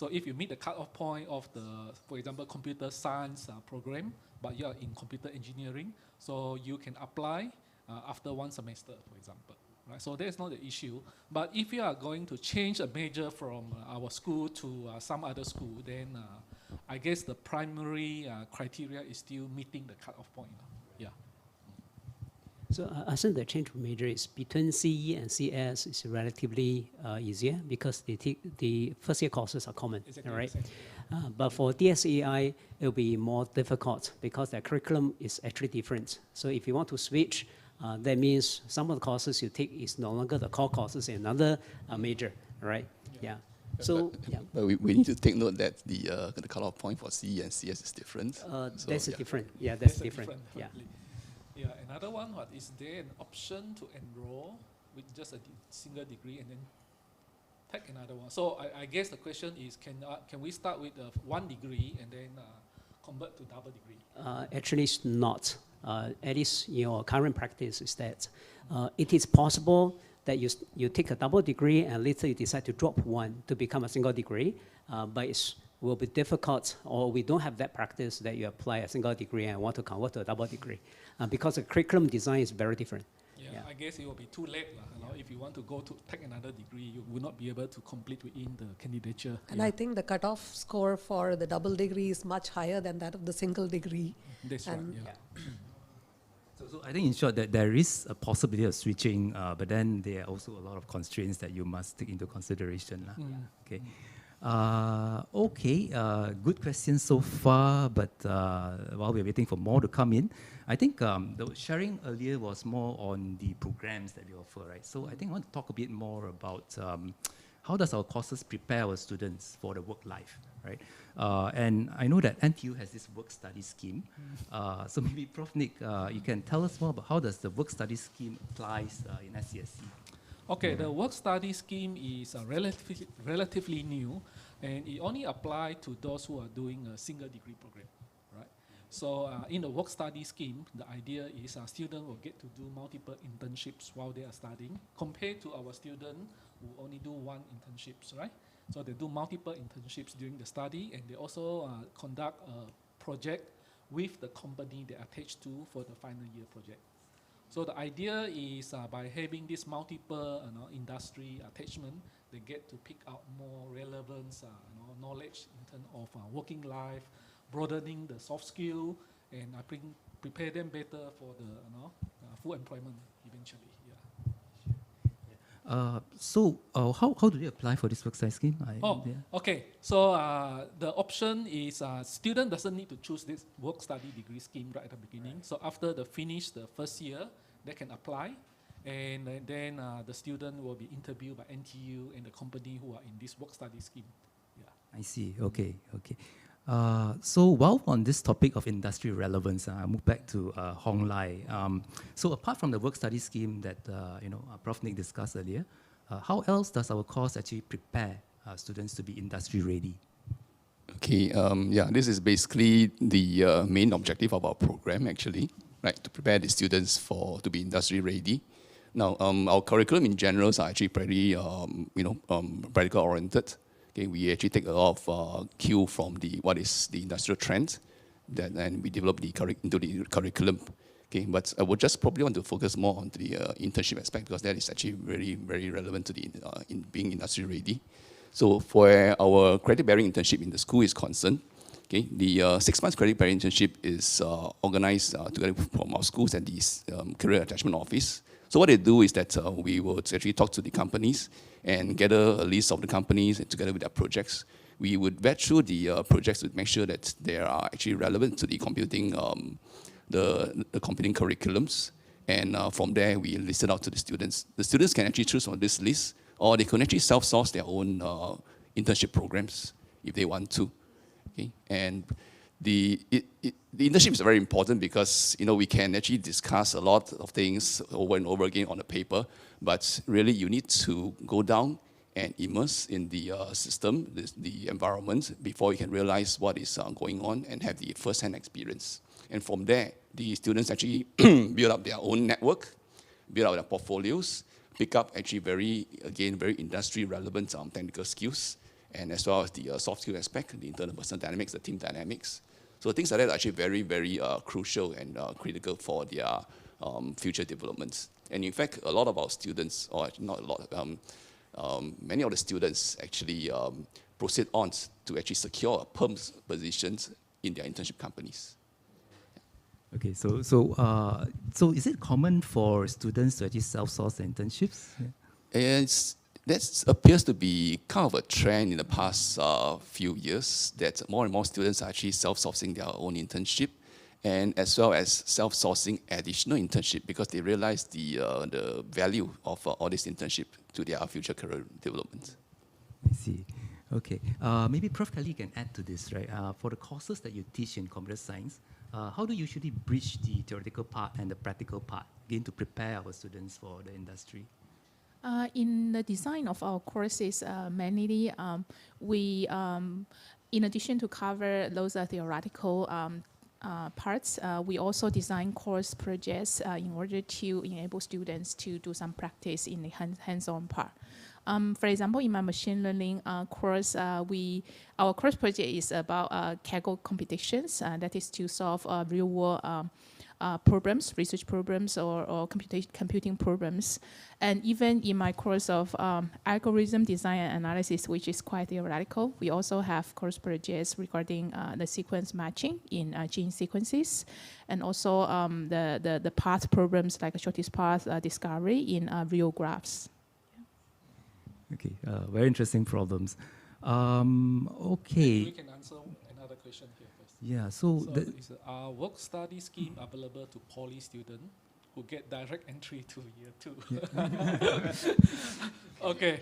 if you meet the cutoff point of the, for example, computer science program, but you are in computer engineering, so you can apply after 1 semester, for example. Right? So that's not the issue. But if you are going to change a major from our school to some other school, then I guess the primary criteria is still meeting the cutoff point. Yeah. So I think the change of major is between CE and CS is relatively easier because the first year courses are common, exactly, right? Exactly. But for DSAI, it will be more difficult because the curriculum is actually different. So if you want to switch, that means some of the courses you take is no longer the core courses in another major, right? Yeah. So but we need to take note that the cutoff point for CE and CS is different. That's different. Yeah, that's different. Yeah. Yeah. Another one, is there an option to enroll with just a single degree and then take another one? So I guess the question is, can we start with 1 degree and then convert to double degree? Actually, it's not. At least your current practice is that it is possible that you take a double degree and later you decide to drop one to become a single degree, but it will be difficult, or we don't have that practice that you apply a single degree and want to convert to a double degree, because the curriculum design is very different. Yeah, I guess it will be too late. If you want to go to take another degree, you will not be able to complete within the candidature. And I think the cutoff score for the double degree is much higher than that of the single degree. That's right, yeah. So I think in short that there is a possibility of switching, but then there are also a lot of constraints that you must take into consideration. Okay. Okay, good question so far, but while we're waiting for more to come in, I think the sharing earlier was more on the programs that we offer, right? So I think I want to talk a bit more about how does our courses prepare our students for the work life, right? And I know that NTU has this work study scheme. So maybe Prof. Nick, you can tell us more about how does the work study scheme applies in SCSE? Okay, the work study scheme is relatively new, and it only applies to those who are doing a single degree program, right? So in the work study scheme, the idea is a student will get to do multiple internships while they are studying, compared to our student who only do one internships, right? So they do multiple internships during the study, and they also conduct a project with the company they are attached to for the final year project. So the idea is by having this multiple industry attachment, they get to pick out more relevant knowledge in terms of working life, broadening the soft skill, and prepare them better for the full employment eventually. So how do they apply for this work study scheme? Okay. So the option is student doesn't need to choose this work study degree scheme right at the beginning. So after they finish the first year, they can apply, and then the student will be interviewed by NTU and the company who are in this work study scheme. I see. Okay. So while on this topic of industry relevance, I move back to Hong Lai. So apart from the work study scheme that Prof. Nick discussed earlier, how else does our course actually prepare students to be industry ready? Okay, this is basically the main objective of our program actually, right? To prepare the students to be industry ready. Now, our curriculum in general are actually pretty, practical oriented. Okay, we actually take a lot of cue from what is the industrial trend, and we develop into the curriculum. Okay, but I would just probably want to focus more on the internship aspect, because that is actually very, very relevant to in being industry ready. So for our credit-bearing internship in the school is concerned, okay, the 6 months credit-bearing internship is organized together from our schools and the career attachment office. So what they do is that we will actually talk to the companies and gather a list of the companies, and together with their projects, we would vet through the projects to make sure that they are actually relevant to the computing, the computing curriculums. And from there, we list it out to the students. The students can actually choose from this list, or they can actually self-source their own internship programs if they want to. Okay? And the internship is very important because we can actually discuss a lot of things over and over again on the paper, but really you need to go down and immerse in the system, the environment, before you can realize what is going on and have the first-hand experience. And from there, the students actually build up their own network, build up their portfolios, pick up actually very industry relevant technical skills, and as well as the soft skill aspect, the interpersonal dynamics, the team dynamics. So things like that are actually very, very crucial and critical for their future developments. And in fact, a lot of our students, or actually not a lot, many of the students actually proceed on to actually secure perm positions in their internship companies. Okay, so is it common for students to actually self-source their internships? Yeah. That appears to be kind of a trend in the past few years, that more and more students are actually self-sourcing their own internship, and as well as self-sourcing additional internship, because they realize the value of all this internship to their future career development. I see. Okay. Maybe Prof. Kelly can add to this, right? For the courses that you teach in computer science, how do you usually bridge the theoretical part and the practical part, again, to prepare our students for the industry? In the design of our courses, mainly we, in addition to cover those theoretical parts, we also design course projects in order to enable students to do some practice in the hands-on part. For example, in my machine learning course, our course project is about Kaggle computations, that is to solve real-world programs, research programs, or computing programs. And even in my course of algorithm design and analysis, which is quite theoretical, we also have course projects regarding the sequence matching in gene sequences, and also the path programs like shortest path discovery in real graphs. Okay, very interesting problems. Okay. We can answer another question here first. Yeah, so is our work-study scheme available to poly students who get direct entry to year 2? Okay,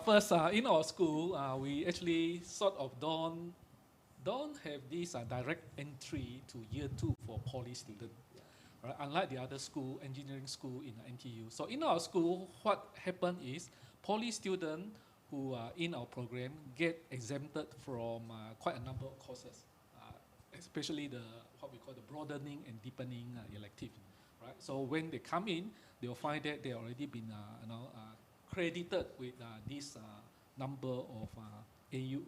first, in our school, we actually sort of don't have this direct entry to year 2 for poly students. Right? Unlike the other school, engineering school in NTU. So in our school, what happened is poly students who are in our program get exempted from quite a number of courses, especially what we call the broadening and deepening elective. Right? So when they come in, they'll find that they already been credited with this number of AU,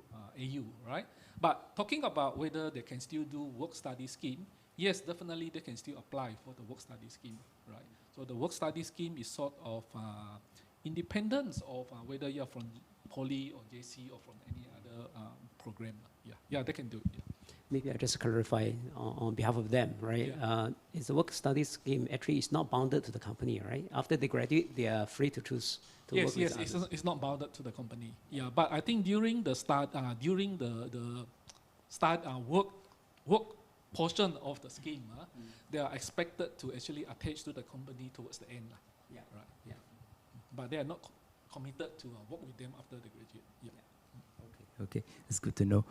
right? But talking about whether they can still do work-study scheme, yes, definitely they can still apply for the work-study scheme, right? So the work-study scheme is sort of independent of whether you're from Poly or JC or from any other program. Yeah, they can do it. Yeah. Maybe I just clarify on behalf of them, right? Yeah. It's a work-study scheme. Actually, it's not bounded to the company, right? After they graduate, they are free to choose to work with others. It's not bounded to the company. Yeah, but I think during the start, work portion of the scheme, they are expected to actually attach to the company towards the end. Yeah. Right. Yeah. But they are not committed to work with them after they graduate. Yeah. Okay, that's good to know.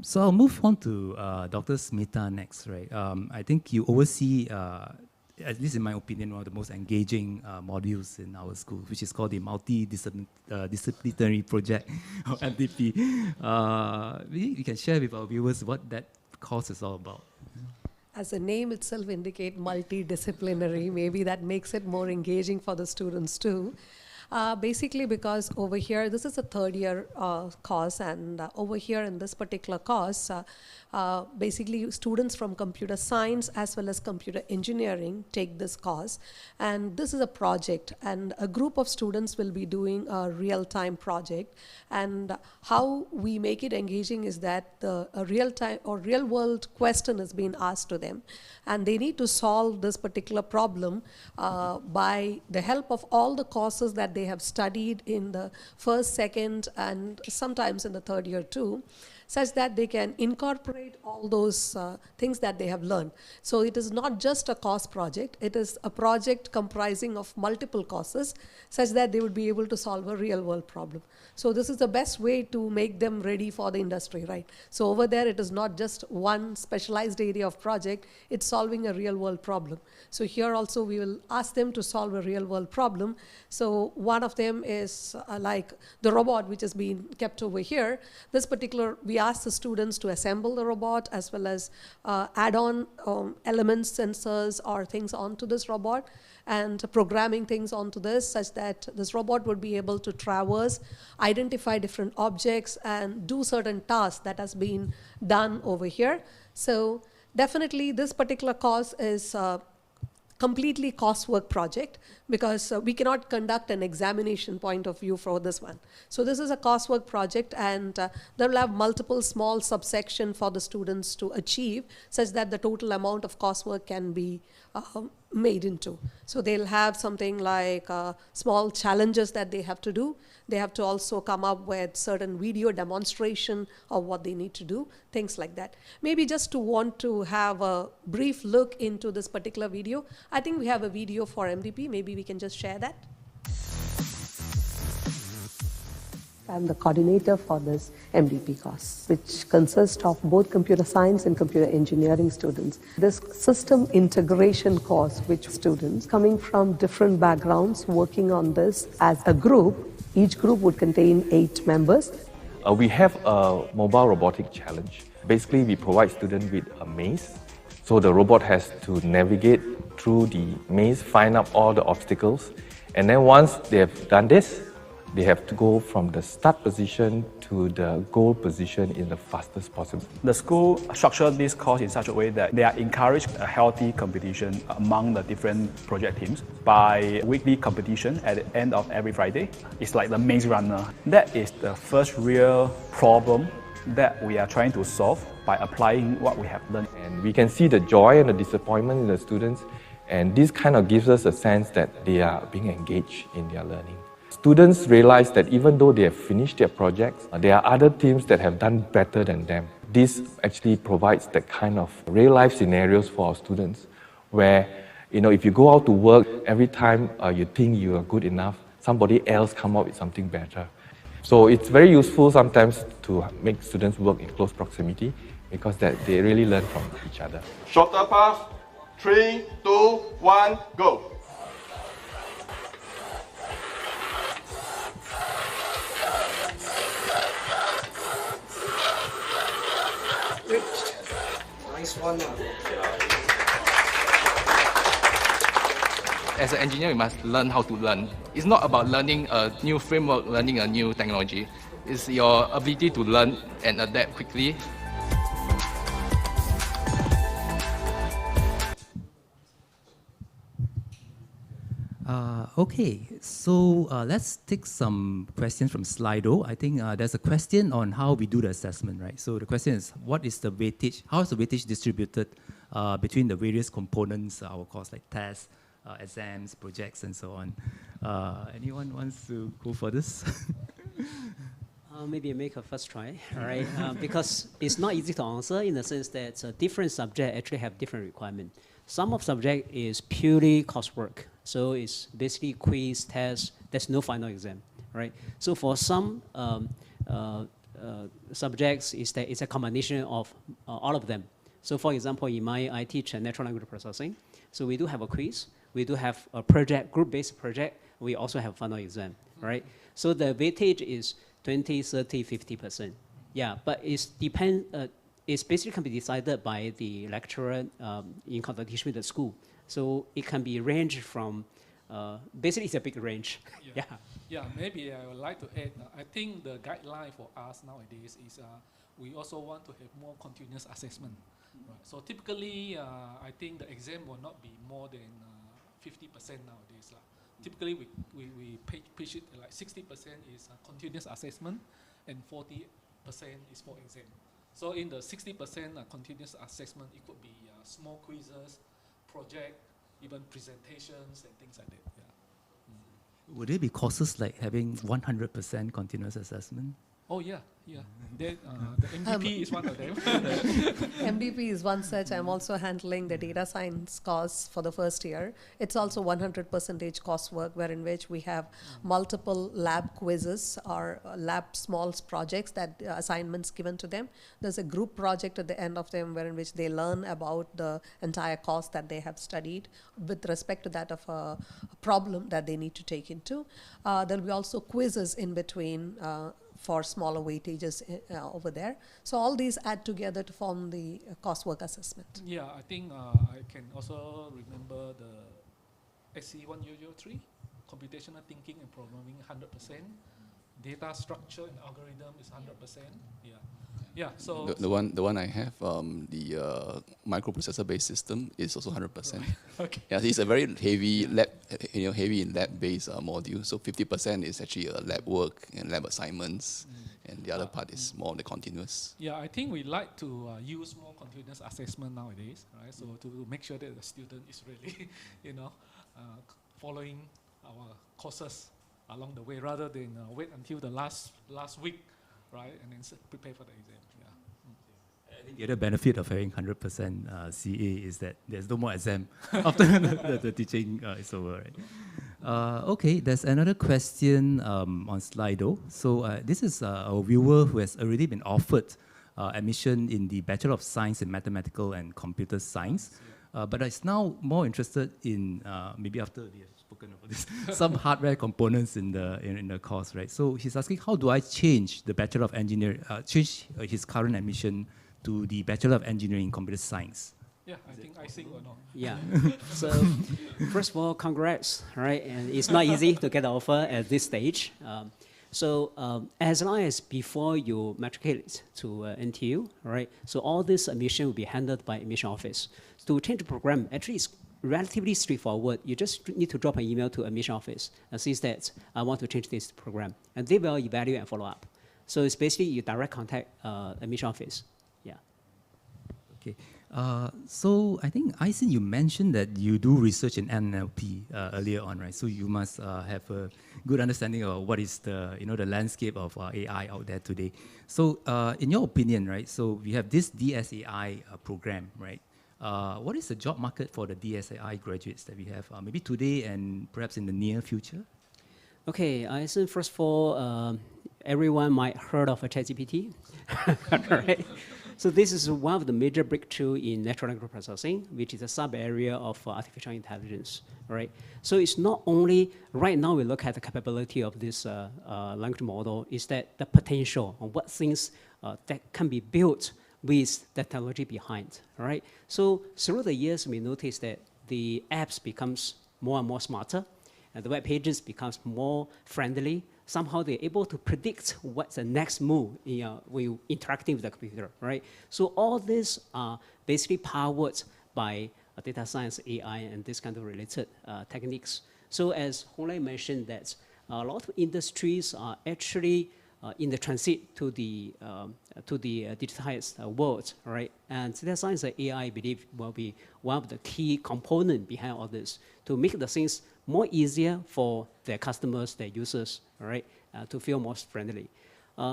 So I'll move on to Dr. Smita next, right? I think you oversee, at least in my opinion, one of the most engaging modules in our school, which is called the Multidisciplinary Project, or MDP. You can share with our viewers what that course is all about. As the name itself indicates, multidisciplinary, maybe that makes it more engaging for the students too. Basically because over here, this is a third year course, and over here in this particular course, basically students from computer science as well as computer engineering take this course. And this is a project, and a group of students will be doing a real-time project. And how we make it engaging is that a real-time or real-world question is being asked to them, and they need to solve this particular problem by the help of all the courses that they have studied in the first, second, and sometimes in the third year too, such that they can incorporate all those things that they have learned. So it is not just a course project, it is a project comprising of multiple courses, such that they would be able to solve a real world problem. So this is the best way to make them ready for the industry, right? So over there, it is not just one specialized area of project, it's solving a real world problem. So here also we will ask them to solve a real world problem. So one of them is like the robot which is being kept over here. This particular, we ask the students to assemble the robot as well as add on elements, sensors or things onto this robot, and programming things onto this such that this robot would be able to traverse, identify different objects and do certain tasks that has been done over here. So definitely this particular course is completely coursework project, because we cannot conduct an examination point of view for this one. So this is a coursework project, and they will have multiple small subsection for the students to achieve, such that the total amount of coursework can be made into. So they'll have something like small challenges that they have to do. They have to also come up with certain video demonstration of what they need to do, things like that. Maybe just to want to have a brief look into this particular video, I think we have a video for MDP. Maybe we can just share that. I'm the coordinator for this MDP course, which consists of both computer science and computer engineering students. This system integration course, which students coming from different backgrounds working on this as a group, each group would contain 8 members. We have a mobile robotic challenge. Basically, we provide students with a maze. So the robot has to navigate through the maze, find out all the obstacles. And then once they have done this, they have to go from the start position to the goal position in the fastest possible. The school structured this course in such a way that they are encouraged a healthy competition among the different project teams by weekly competition at the end of every Friday. It's like the maze runner. That is the first real problem that we are trying to solve by applying what we have learned. And we can see the joy and the disappointment in the students, and this kind of gives us a sense that they are being engaged in their learning. students realize that even though they have finished their projects, there are other teams that have done better than them. This actually provides the kind of real-life scenarios for our students where, if you go out to work, every time you think you are good enough, somebody else come up with something better. So it's very useful sometimes to make students work in close proximity because that they really learn from each other. Shorter path, 3, 2, 1, go. Nice one. As an engineer, we must learn how to learn. It's not about learning a new framework, learning a new technology. It's your ability to learn and adapt quickly. Okay, so let's take some questions from Slido. I think there's a question on how we do the assessment, right? So the question is, what is the weightage? How is the weightage distributed between the various components, our course, like tests, exams, projects, and so on? Anyone wants to go for this? Maybe make a first try, all right? Because it's not easy to answer in the sense that different subjects actually have different requirements. Some of subject is purely coursework. So it's basically quiz, test, there's no final exam, right? So for some subjects, it's a combination of all of them. So for example, in I teach natural language processing. So we do have a quiz, we do have a project, group-based project, we also have final exam, right? So the weightage is 20, 30, 50%. Yeah, but it's basically can be decided by the lecturer in consultation with the school. So it can be ranged from, basically it's a big range. Yeah. Yeah, maybe I would like to add, I think the guideline for us nowadays is we also want to have more continuous assessment. Right. So typically, I think the exam will not be more than 50% nowadays. Typically, we pitch it like 60% is continuous assessment and 40% is for exam. So in the 60% continuous assessment, it could be small quizzes, project, even presentations and things like that. Yeah. Would there be courses like having 100% continuous assessment? Oh yeah. That, the MVP is one of them. MVP is one such. I'm also handling the data science course for the first year. It's also 100% coursework, wherein which we have multiple lab quizzes or lab small projects that assignments given to them. There's a group project at the end of them, wherein which they learn about the entire course that they have studied with respect to that of a problem that they need to take into. There'll be also quizzes in between for smaller weightages over there. So all these add together to form the coursework assessment. Yeah, I think I can also remember the SC 1003, computational thinking and programming 100%, data structure and algorithm is 100%. Yeah. Yeah, so the one I have, the microprocessor-based system is also 100%. Right. Okay. Yeah, it's a very heavy lab, heavy in lab-based module. So 50% is actually lab work and lab assignments, and the other part is more the continuous. Yeah, I think we like to use more continuous assessment nowadays, right? So to make sure that the student is really, following our courses along the way, rather than wait until the last week. Right, and then prepare for the exam. Yeah. I think the other benefit of having 100% CA is that there's no more exam after the teaching is over. Right? Okay, there's another question on Slido. So this is a viewer who has already been offered admission in the Bachelor of Science in Mathematical and Computer Science, but is now more interested in maybe after we have spoken about this, some hardware components in the course, right? So he's asking, how do I change the Bachelor of Engineering, change his current admission to the Bachelor of Engineering in Computer Science? Yeah, I think I sing or not. Yeah. So first of all, congrats, right? And it's not easy to get an offer at this stage. So as long as before you matriculate to NTU, right? So all this admission will be handled by admission office. To change the program, actually it's relatively straightforward. You just need to drop an email to admission office and say that I want to change this program, and they will evaluate and follow up. So it's basically you direct contact admission office. Yeah. Okay. So I think, Aisin, you mentioned that you do research in NLP earlier on, right? So you must have a good understanding of what is the, the landscape of AI out there today. So in your opinion, right, so we have this DSAI program, right? What is the job market for the DSAI graduates that we have maybe today and perhaps in the near future? Okay, I think first of all, everyone might heard of a ChatGPT, right? So this is one of the major breakthrough in natural language processing, which is a sub-area of artificial intelligence, right? So it's not only, right now we look at the capability of this language model, is that the potential of what things that can be built with the technology behind, right? So through the years, we notice that the apps becomes more and more smarter, and the web pages becomes more friendly. Somehow they're able to predict what's the next move when interacting with the computer, right? So all these are basically powered by data science, AI, and this kind of related techniques. So as Hong-Lei mentioned, that a lot of industries are actually in the transit to the digitized world, right? And data science and AI, I believe, will be one of the key components behind all this to make the things more easier for their customers, their users, right, to feel more friendly.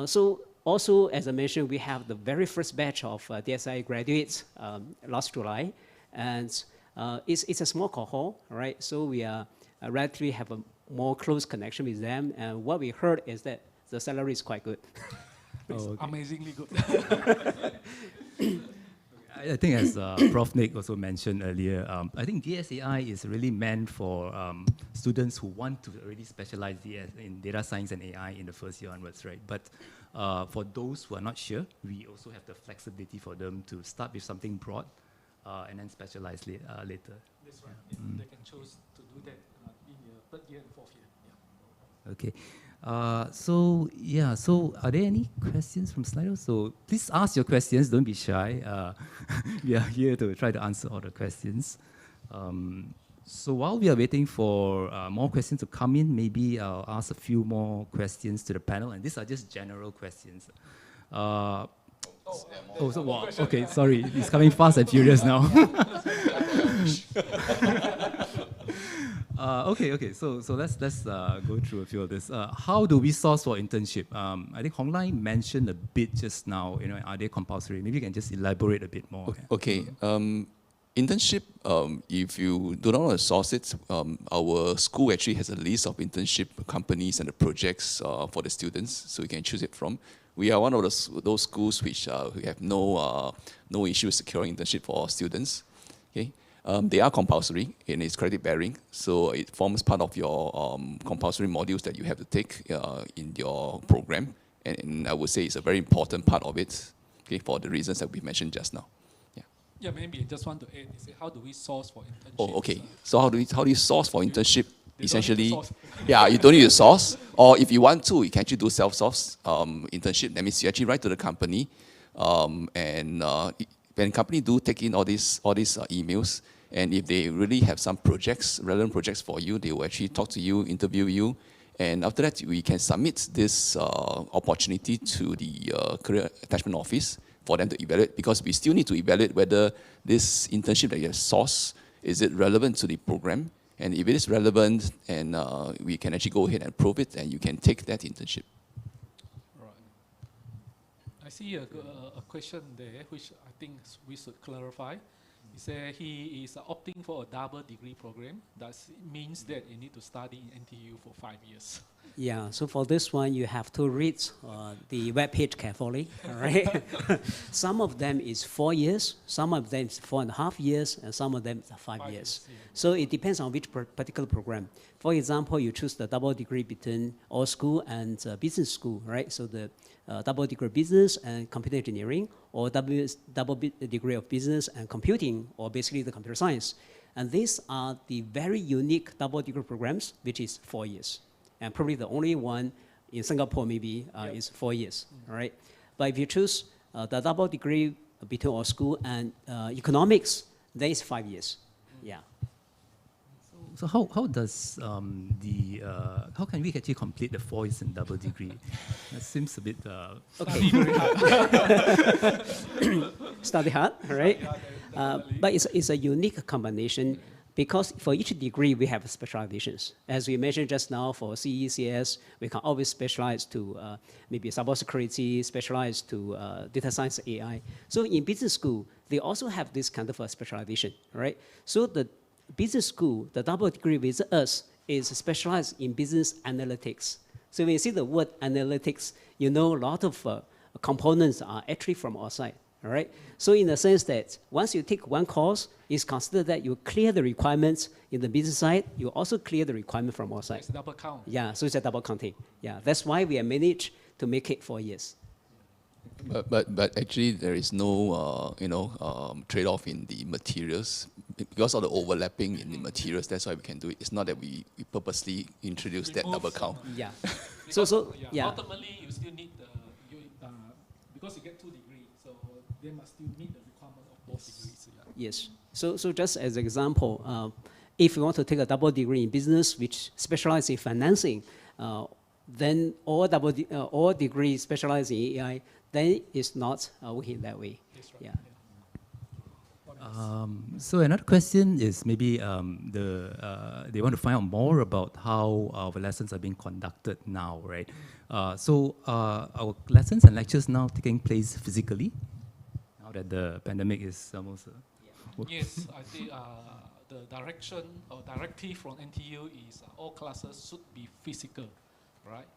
So also, as I mentioned, we have the very first batch of DSI graduates last July, and it's a small cohort, right? So we are relatively have a more close connection with them, and what we heard is that the salary is quite good. It's amazingly good. I think as Prof. Nick also mentioned earlier, I think DSAI is really meant for students who want to already specialize in data science and AI in the first year onwards, right? But for those who are not sure, we also have the flexibility for them to start with something broad and then specialize later. That's right. Yeah. They can choose to do that in the third year and fourth year. Yeah. Okay. So are there any questions from Slido? So please ask your questions, don't be shy. We are here to try to answer all the questions. So while we are waiting for more questions to come in, maybe I'll ask a few more questions to the panel, and these are just general questions. Wow, okay, sorry, it's coming fast and furious now. Okay. So let's go through a few of this. How do we source for internship? I think Hong-Lai mentioned a bit just now. Are they compulsory? Maybe you can just elaborate a bit more. Okay. Internship. If you do not want to source it, our school actually has a list of internship companies and the projects for the students, so you can choose it from. We are one of those schools which we have no issue securing internship for our students. Okay. They are compulsory and it's credit bearing, so it forms part of your compulsory modules that you have to take in your program, and I would say it's a very important part of it, okay, for the reasons that we mentioned just now. Yeah, maybe I just want to add, how do we source for internship? Oh, okay. So how do you source for internship? Essentially, yeah, you don't need to source, or if you want to, you can actually do self-source internship. That means you actually write to the company, and when company do take in all these emails, and if they really have some projects, relevant projects for you, they will actually talk to you, interview you, and after that, we can submit this opportunity to the career attachment office for them to evaluate, because we still need to evaluate whether this internship that you have sourced, is it relevant to the program? And if it is relevant, and we can actually go ahead and approve it, and you can take that internship. Right. I see a question there, which I think we should clarify. He said he is opting for a double degree program. That means that you need to study in NTU for 5 years. Yeah, so for this one, you have to read the web page carefully, all right? Some of them is 4 years, some of them is 4.5 years, and some of them is 5 years. Yeah. So it depends on which particular program. For example, you choose the double degree between all school and business school, right? So the double degree business and computer engineering, or double degree of business and computing, or basically the computer science. And these are the very unique double degree programs, which is 4 years. And probably the only one in Singapore maybe is 4 years, all right? But if you choose the double degree between our school and economics, then it's 5 years, yeah. So how does how can we actually complete the 4 years in double degree? That seems a bit Okay. Study hard, right? But it's a unique combination because for each degree we have specializations. As we mentioned just now, for CECS, we can always specialize to maybe cybersecurity, specialize to data science, AI. So in business school, they also have this kind of a specialization, right? So the business school, the double degree with us is specialized in business analytics. So when you see the word analytics, you know a lot of components are actually from our side. All right. So in the sense that once you take one course, it's considered that you clear the requirements in the business side. You also clear the requirement from our side. It's double count. Yeah. So it's a double counting. Yeah. That's why we have managed to make it 4 years. But actually there is no trade-off in the materials because of the overlapping in the materials. That's why we can do it. It's not that we purposely introduce that double count. Yeah. Yeah. Ultimately, you still need because you get 2 degrees, so they must still meet the requirement of both degrees. Yeah. Yes. So just as an example, if you want to take a double degree in business, which specializes in financing, then all degrees specialized in AI, then it's not working that way. That's right. Yeah. So another question is maybe they want to find out more about how our lessons are being conducted now, right? So our lessons and lectures now taking place physically, now that the pandemic is almost... Yes, I think the direction or directive from NTU is all classes should be physical, right?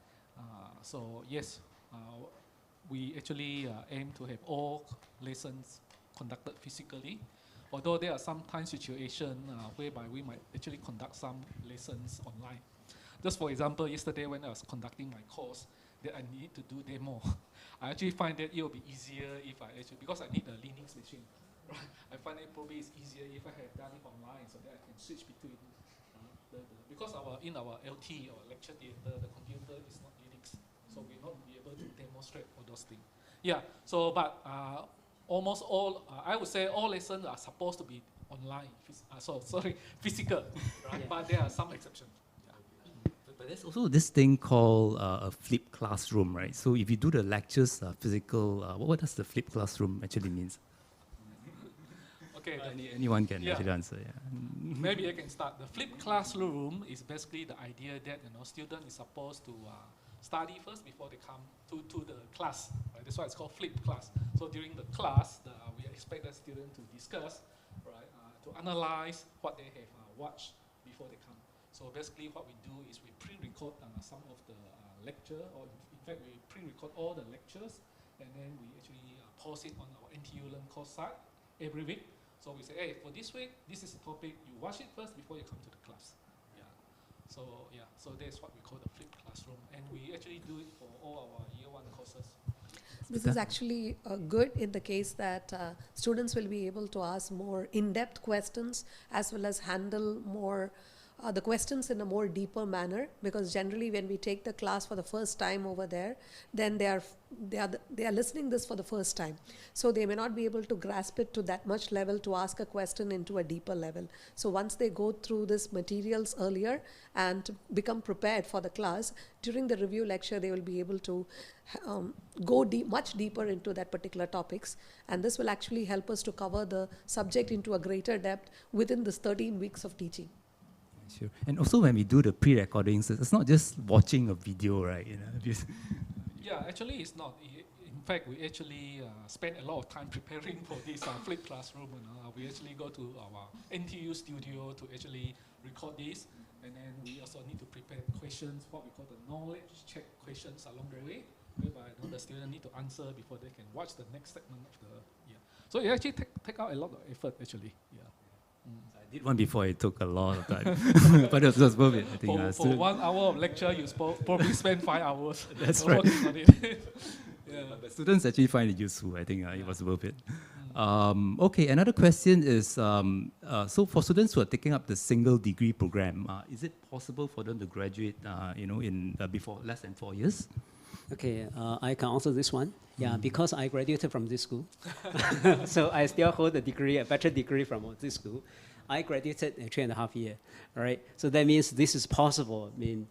So yes, we actually aim to have all lessons conducted physically, although there are sometimes situations whereby we might actually conduct some lessons online. Just for example, yesterday when I was conducting my course, that I need to do demo. I actually find that it will be easier if I actually, because I need a Linux machine, right? I find it probably is easier if I have done it online so that I can switch between because in our LT or lecture theater, the computer is not Linux, so we'll not be able to demonstrate all those things. Yeah, so but almost all, I would say all lessons are supposed to be online, physical, right? Yeah. But there are some exceptions. But there's also this thing called a flipped classroom, right? So if you do the lectures physical, what does the flipped classroom actually mean? Okay, anyone can actually answer. Yeah. Maybe I can start. The flipped classroom is basically the idea that student is supposed to study first before they come to the class. Right? That's why it's called flipped class. So during the class, we expect the student to discuss, right, to analyze what they have watched before they come. So basically, what we do is we pre-record some of the lecture, or in fact, we pre-record all the lectures, and then we actually post it on our NTU Learn course site every week. So we say, hey, for this week, this is the topic. You watch it first before you come to the class. Yeah. So that's what we call the flipped classroom, and we actually do it for all our year 1 courses. This is actually good in the case that students will be able to ask more in-depth questions as well as handle more the questions in a more deeper manner, because generally when we take the class for the first time over there, then they are listening this for the first time, so they may not be able to grasp it to that much level to ask a question into a deeper level. So once they go through this materials earlier and become prepared for the class, during the review lecture they will be able to go much deeper into that particular topics, and this will actually help us to cover the subject into a greater depth within this 13 weeks of teaching. Sure. And also when we do the pre-recordings, it's not just watching a video, right? Yeah, actually it's not. In fact, we actually spend a lot of time preparing for this flipped classroom. We actually go to our NTU studio to actually record this, and then we also need to prepare questions, what we call the knowledge check questions along the way, whereby the student need to answer before they can watch the next segment of the So it actually take out a lot of effort actually. Yeah. I did one before, it took a lot of time. But it was worth it, I think. For 1 hour of lecture, you probably spend 5 hours. That's right. On it. Yeah. But students actually find it useful. I think it was worth it. Okay, another question is, so for students who are taking up the single degree program, is it possible for them to graduate in before less than 4 years? Okay, I can answer this one. Yeah, because I graduated from this school. So I still hold a degree, a bachelor degree from this school. I graduated in 3.5 years, right? So that means this is possible. I mean,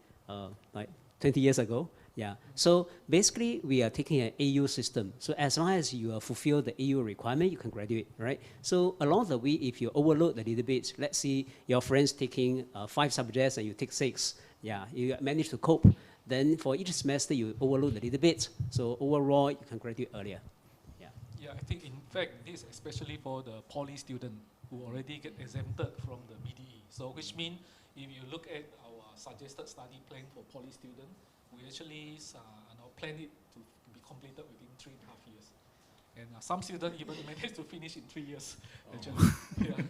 like 20 years ago. Yeah. So basically, we are taking an AU system. So as long as you fulfill the AU requirement, you can graduate, right? So along the way, if you overload a little bit, let's see your friends taking 5 subjects and you take 6. Yeah, you manage to cope. Then for each semester, you overload a little bit. So overall, you can graduate earlier. Yeah, I think in fact, this especially for the poly student who already get exempted from the BDE. So which means if you look at our suggested study plan for poly student, we actually plan it to be completed within 3.5 years. And some students even managed to finish in 3 years, actually. Yeah.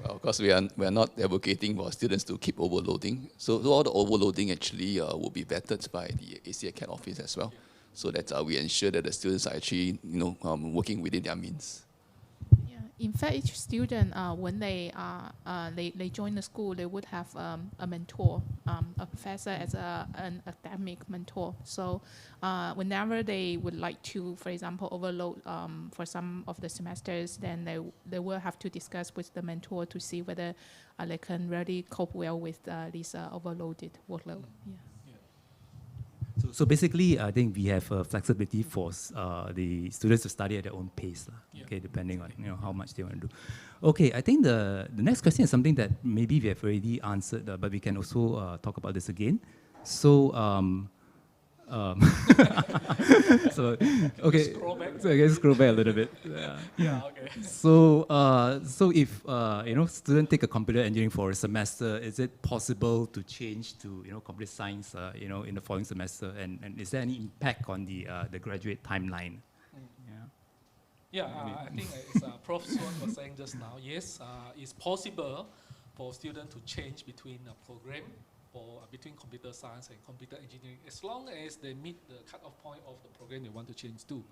Well, of course, we are not advocating for students to keep overloading. So all the overloading actually will be vetted by the ACA CAT office as well, so that we ensure that the students are actually working within their means. In fact, each student, when they join the school, they would have a mentor, a professor as an academic mentor. So whenever they would like to, for example, overload for some of the semesters, then they will have to discuss with the mentor to see whether they can really cope well with this overloaded workload. Yeah. So basically, I think we have flexibility for the students to study at their own pace, okay, depending on how much they want to do. Okay, I think the next question is something that maybe we have already answered, but we can also talk about this again. So, so okay, so I can scroll back a little bit. Yeah, okay. So, so if students take a computer engineering for a semester, is it possible to change to computer science in the following semester, and is there any impact on the graduate timeline? I think as Prof. Swan was saying just now, yes, it's possible for students to change between a program between computer science and computer engineering, as long as they meet the cut-off point of the program they want to change to,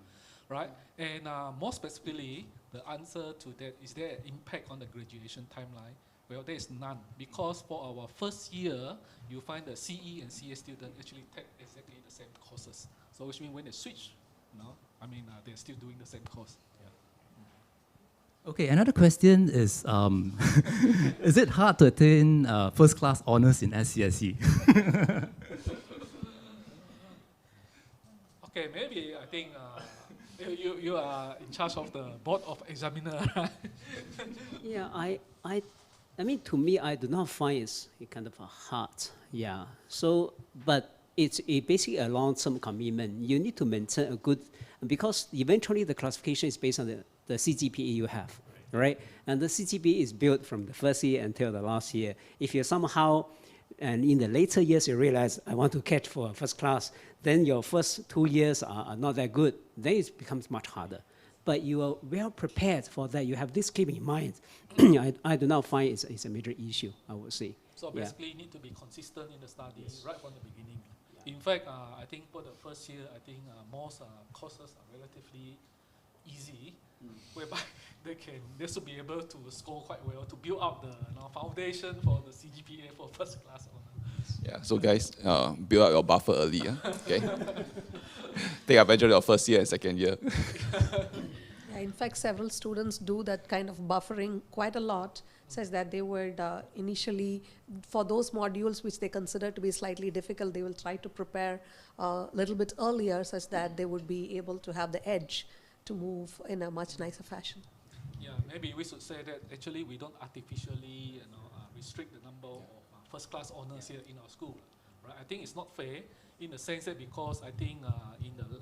right? And more specifically, the answer to that, is there an impact on the graduation timeline? Well, there is none, because for our first year, you find the CE and CS students actually take exactly the same courses. So which means when they switch, they're still doing the same course. Okay, another question is it hard to attain first-class honors in SCSE? Okay, maybe I think you are in charge of the board of examiner. Yeah, I mean, to me, I do not find it's kind of a hard. Yeah. So, but it's basically a long-term commitment. You need to maintain a good, because eventually the classification is based on the CGPA you have, right? And the CGPA is built from the first year until the last year. If you somehow, and in the later years you realize, I want to catch for first class, then your first 2 years are not that good, then it becomes much harder. But you are well prepared for that. You have this keep in mind. I do not find it's a major issue, I would say. So basically, you need to be consistent in the studies right from the beginning. In fact, I think for the first year, I think most courses are relatively easy, whereby they should be able to score quite well to build up the foundation for the CGPA for first class honor. Yeah, so guys, build up your buffer early, okay? Take advantage of your first year and second year. Yeah, in fact, several students do that kind of buffering quite a lot, such that they would initially, for those modules which they consider to be slightly difficult, they will try to prepare a little bit earlier, such that they would be able to have the edge to move in a much nicer fashion. Yeah, maybe we should say that actually we don't artificially restrict the number of first-class honors here in our school. Right? I think it's not fair in the sense that because I think in the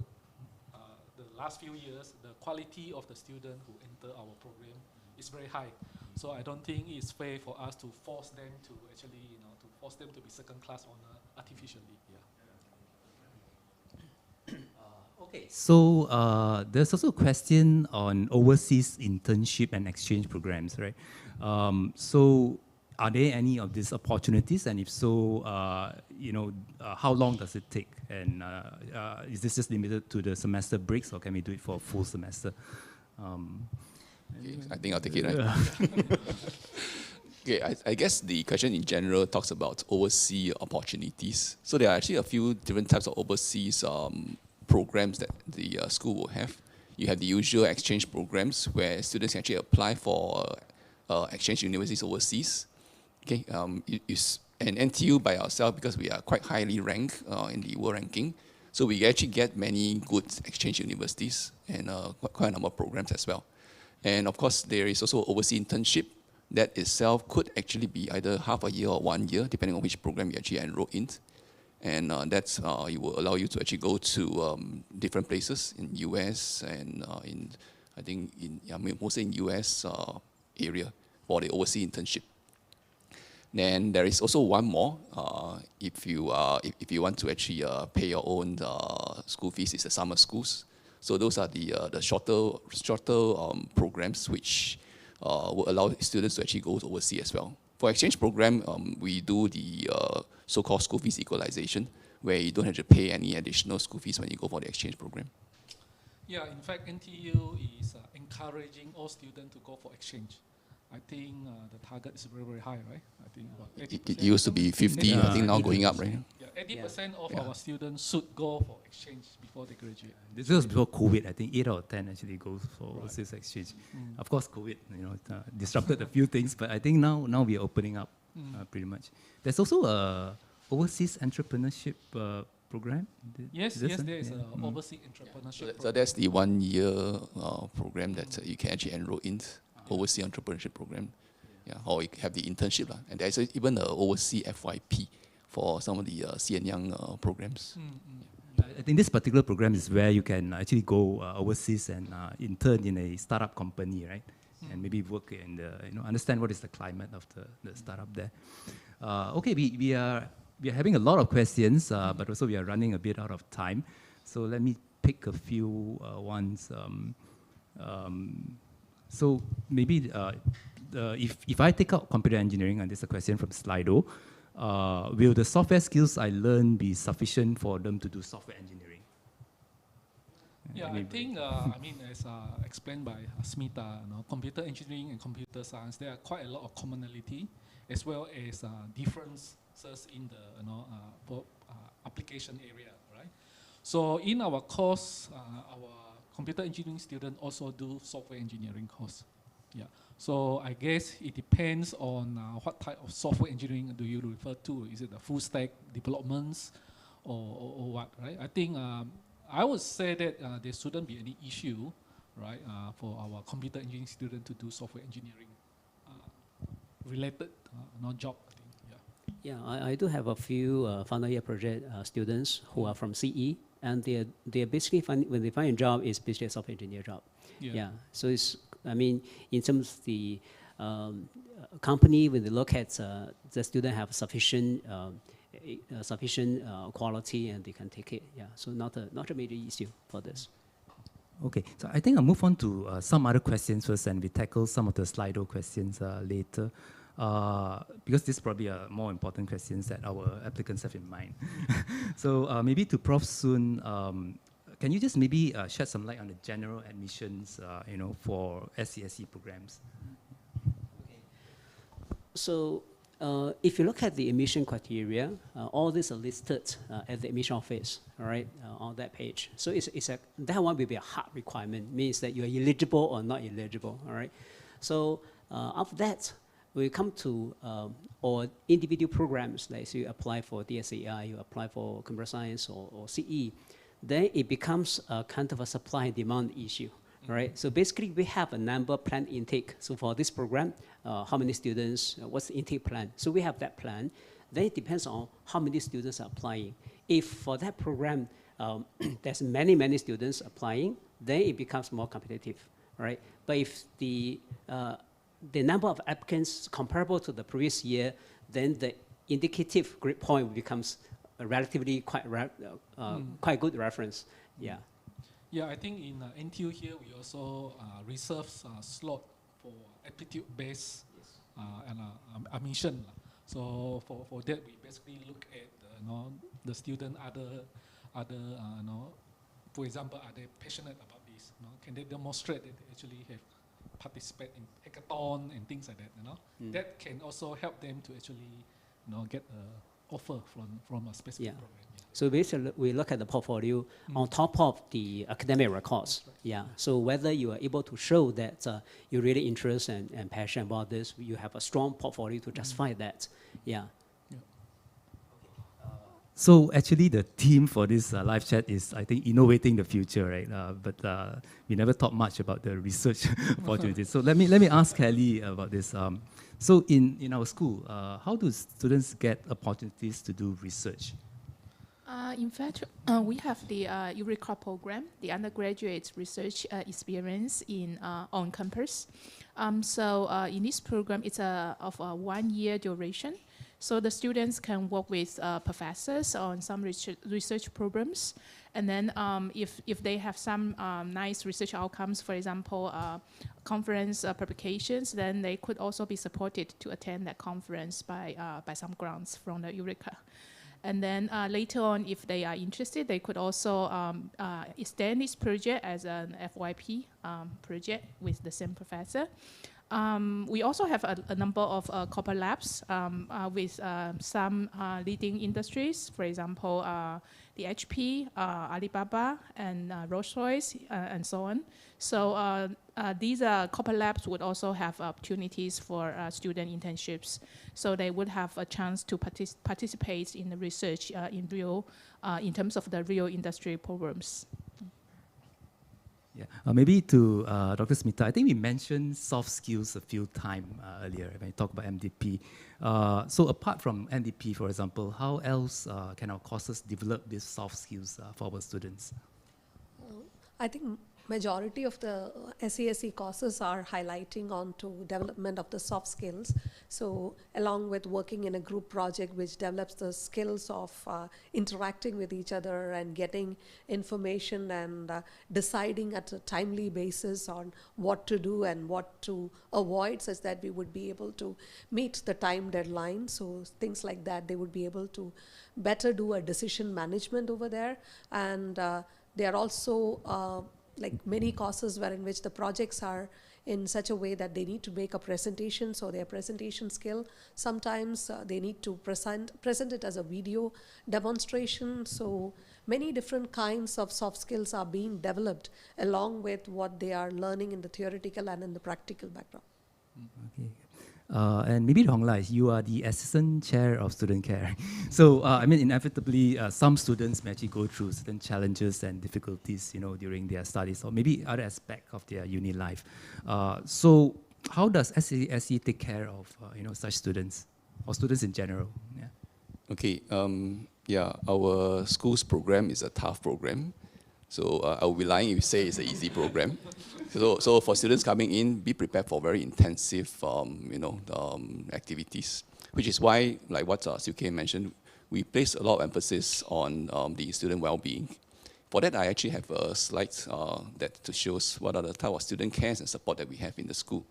last few years, the quality of the student who enter our program is very high. So I don't think it's fair for us to force them to actually, to be second-class honor artificially. Yeah. Okay. So there's also a question on overseas internship and exchange programs, right? So are there any of these opportunities? And if so, how long does it take? And is this just limited to the semester breaks, or can we do it for a full semester? Okay, I think I'll take it, right? Okay, I guess the question in general talks about overseas opportunities. So there are actually a few different types of overseas programs that the school will have. You have the usual exchange programs where students can actually apply for exchange universities overseas. Okay, and NTU by ourselves, because we are quite highly ranked in the world ranking, so we actually get many good exchange universities and quite a number of programs as well. And of course, there is also overseas internship that itself could actually be either half a year or 1 year, depending on which program you actually enroll in. And that's it will allow you to actually go to different places in US and mostly in US area for the overseas internship. Then there is also one more. If you want to actually pay your own school fees, it's the summer schools. So those are the shorter programs which will allow students to actually go overseas as well. For exchange program, we do the so-called school fees equalization, where you don't have to pay any additional school fees when you go for the exchange program. Yeah, in fact, NTU is encouraging all students to go for exchange. I think the target is very, very high, right? I think about 80%. It used to be 50, I think now going up, right? Yeah, 80% of our students should go for exchange before they graduate. This was before COVID. I think 8 out of 10 actually goes for overseas exchange. Of course, COVID, disrupted a few things, but I think now we are opening up pretty much. There's also a overseas entrepreneurship program. Yes, there is an overseas entrepreneurship. So that's the 1 year program that you can actually enroll in. Overseas entrepreneurship program, or you have the internship, and there's even the overseas FYP for some of the CN Young programs. I think this particular program is where you can actually go overseas and intern in a startup company, right? And maybe work in the, understand what is the climate of the startup there. Okay, we are having a lot of questions, but also we are running a bit out of time. So let me pick a few ones. So maybe if I take out computer engineering, and this is a question from Slido, will the software skills I learn be sufficient for them to do software engineering? Yeah, I think, as explained by Smita, computer engineering and computer science, there are quite a lot of commonality, as well as differences in the application area, right? So in our course, our computer engineering students also do software engineering course. Yeah. So I guess it depends on what type of software engineering do you refer to. Is it the full stack developments or what, right? I think I would say that there shouldn't be any issue, right, for our computer engineering student to do software engineering related job. I think. Yeah, I do have a few final year project students who are from CE. And they're basically when they find a job, it's basically a software engineer job. Yeah. So it's, in terms of the company, when they look at the student have sufficient quality and they can take it. Yeah. So not a major issue for this. Okay. So I think I'll move on to some other questions first, and we tackle some of the Slido questions later. Because this is probably more important questions that our applicants have in mind. So maybe to Prof. Soon, can you just maybe shed some light on the general admissions, for SCSE programs? Okay. So if you look at the admission criteria, all these are listed at the admission office, all right, on that page. So that one will be a hard requirement, means that you are eligible or not eligible, all right. So after that, we come to or individual programs, like so you apply for DSAI, you apply for computer science or CE, then it becomes a kind of a supply and demand issue, right? So basically we have a number planned intake. So for this program, how many students, what's the intake plan? So we have that plan. Then it depends on how many students are applying. If for that program, there's many students applying, then it becomes more competitive, right? But if the number of applicants comparable to the previous year, then the indicative grade point becomes a relatively quite good reference. Yeah. Yeah, I think in NTU here we also reserve slot for aptitude-based admission. So for that we basically look at the student for example, are they passionate about this? Can they demonstrate that they actually have participate in hackathon and things like that, that can also help them to actually get an offer from a specific program. So basically, we look at the portfolio on top of the academic records. Yeah. So whether you are able to show that you're really interested and passionate about this, you have a strong portfolio to justify that. Yeah. So actually, the theme for this live chat is, I think, innovating the future, right? But we never talked much about the research opportunities. So let me ask Kelly about this. So in our school, how do students get opportunities to do research? In fact, we have the Eureka program, the undergraduate research experience in on campus. So in this program, it's of a 1 year duration. So the students can work with professors on some research programs. And then if they have some nice research outcomes, for example, conference publications, then they could also be supported to attend that conference by some grants from the Eureka. And then later on, if they are interested, they could also extend this project as an FYP project with the same professor. We also have a number of corporate labs with some leading industries, for example, the HP, Alibaba, and Rolls-Royce, and so on. So these corporate labs would also have opportunities for student internships. So they would have a chance to participate in the research in terms of the real industry programs. Yeah, maybe to Dr. Smita, I think we mentioned soft skills a few times earlier when we talked about MDP. So apart from MDP, for example, how else can our courses develop these soft skills for our students? I think majority of the SCSE courses are highlighting onto development of the soft skills. So along with working in a group project which develops the skills of interacting with each other and getting information and deciding at a timely basis on what to do and what to avoid, such that we would be able to meet the time deadline. So things like that, they would be able to better do a decision management over there. And they are also like many courses where in which the projects are in such a way that they need to make a presentation, so their presentation skill, sometimes they need to present it as a video demonstration. So many different kinds of soft skills are being developed along with what they are learning in the theoretical and in the practical background. Okay. And maybe Hong Lai, you are the assistant chair of student care. So, I mean, inevitably, some students may actually go through certain challenges and difficulties, during their studies, or maybe other aspect of their uni life. So, how does SCSE take care of, such students, or students in general? Yeah. Okay. Yeah, our school's program is a tough program. So I will be lying if you say it's an easy program. So for students coming in, be prepared for very intensive, activities, which is why, like what CK mentioned, we place a lot of emphasis on the student well-being. For that, I actually have a slide that shows what are the type of student cares and support that we have in the school.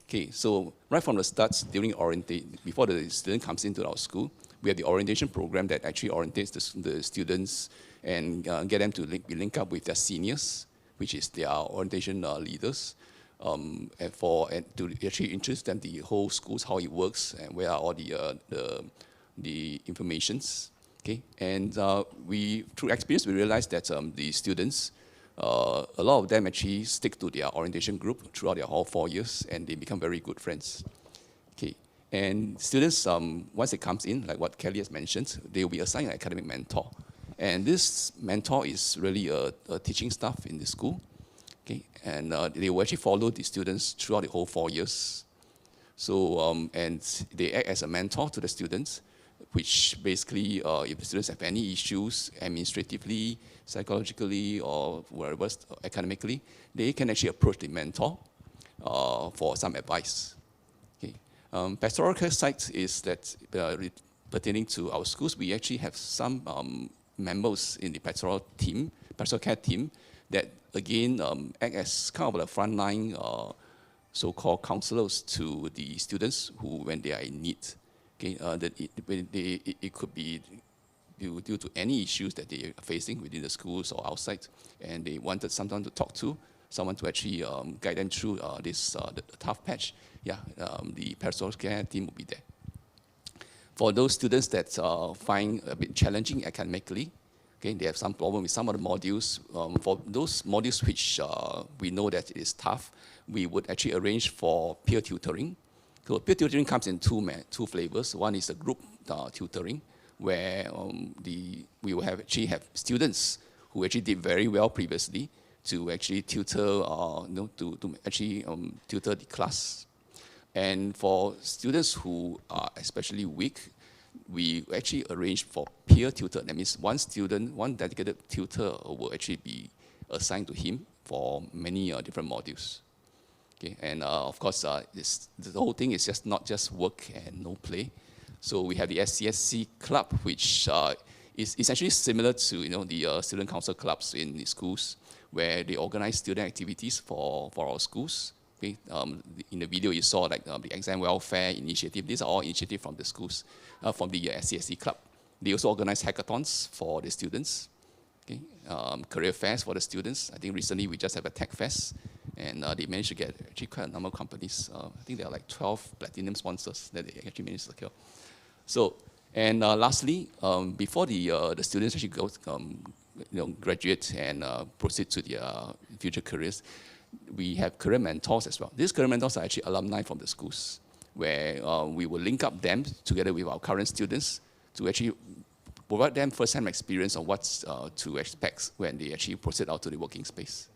Okay, so right from the start, before the student comes into our school, we have the orientation program that actually orientates the students and get them to be linked up with their seniors, which is their orientation leaders, and to actually introduce them the whole schools, how it works, and where are all the informations. Okay, and through experience, we realized that the students, a lot of them actually stick to their orientation group throughout their whole 4 years, and they become very good friends. Okay, and students, once it comes in, like what Kelly has mentioned, they will be assigned an academic mentor. And this mentor is really a teaching staff in the school. Okay, and they will actually follow the students throughout the whole 4 years. So, and they act as a mentor to the students, which basically, if the students have any issues administratively, psychologically, or whatever, academically, they can actually approach the mentor for some advice. Okay. Pastoral care side is that pertaining to our schools, we actually have some members in the pastoral care team, that again act as kind of the frontline so-called counselors to the students when they are in need. Okay, it could be due to any issues that they are facing within the schools or outside, and they wanted someone to talk to, someone to actually guide them through the tough patch. Yeah, the pastoral care team will be there. For those students that find a bit challenging academically, Okay, they have some problem with some of the modules. For those modules which we know that it is tough, we would actually arrange for peer tutoring. So peer tutoring comes in two flavors. One is a group tutoring, where we will actually have students who actually did very well previously to actually tutor, to actually tutor the class. And for students who are especially weak, we actually arrange for peer tutor. That means one student, one dedicated tutor will actually be assigned to him for many different modules. Okay, and of course, the whole thing is just not just work and no play. So we have the SCSE club, which is essentially similar to the student council clubs in the schools, where they organize student activities for our schools. Okay, in the video you saw like the exam welfare initiative. These are all initiatives from the schools, from the SCSE club. They also organize hackathons for the students. Okay, career fairs for the students. I think recently we just have a tech fest, and they managed to get actually quite a number of companies. I think there are like 12 platinum sponsors that they actually managed to secure. So, and lastly, before the students actually go, graduate and proceed to their future careers, we have career mentors as well. These career mentors are actually alumni from the schools, where we will link up them together with our current students to actually provide them first-hand experience on what to expect when they actually proceed out to the working space.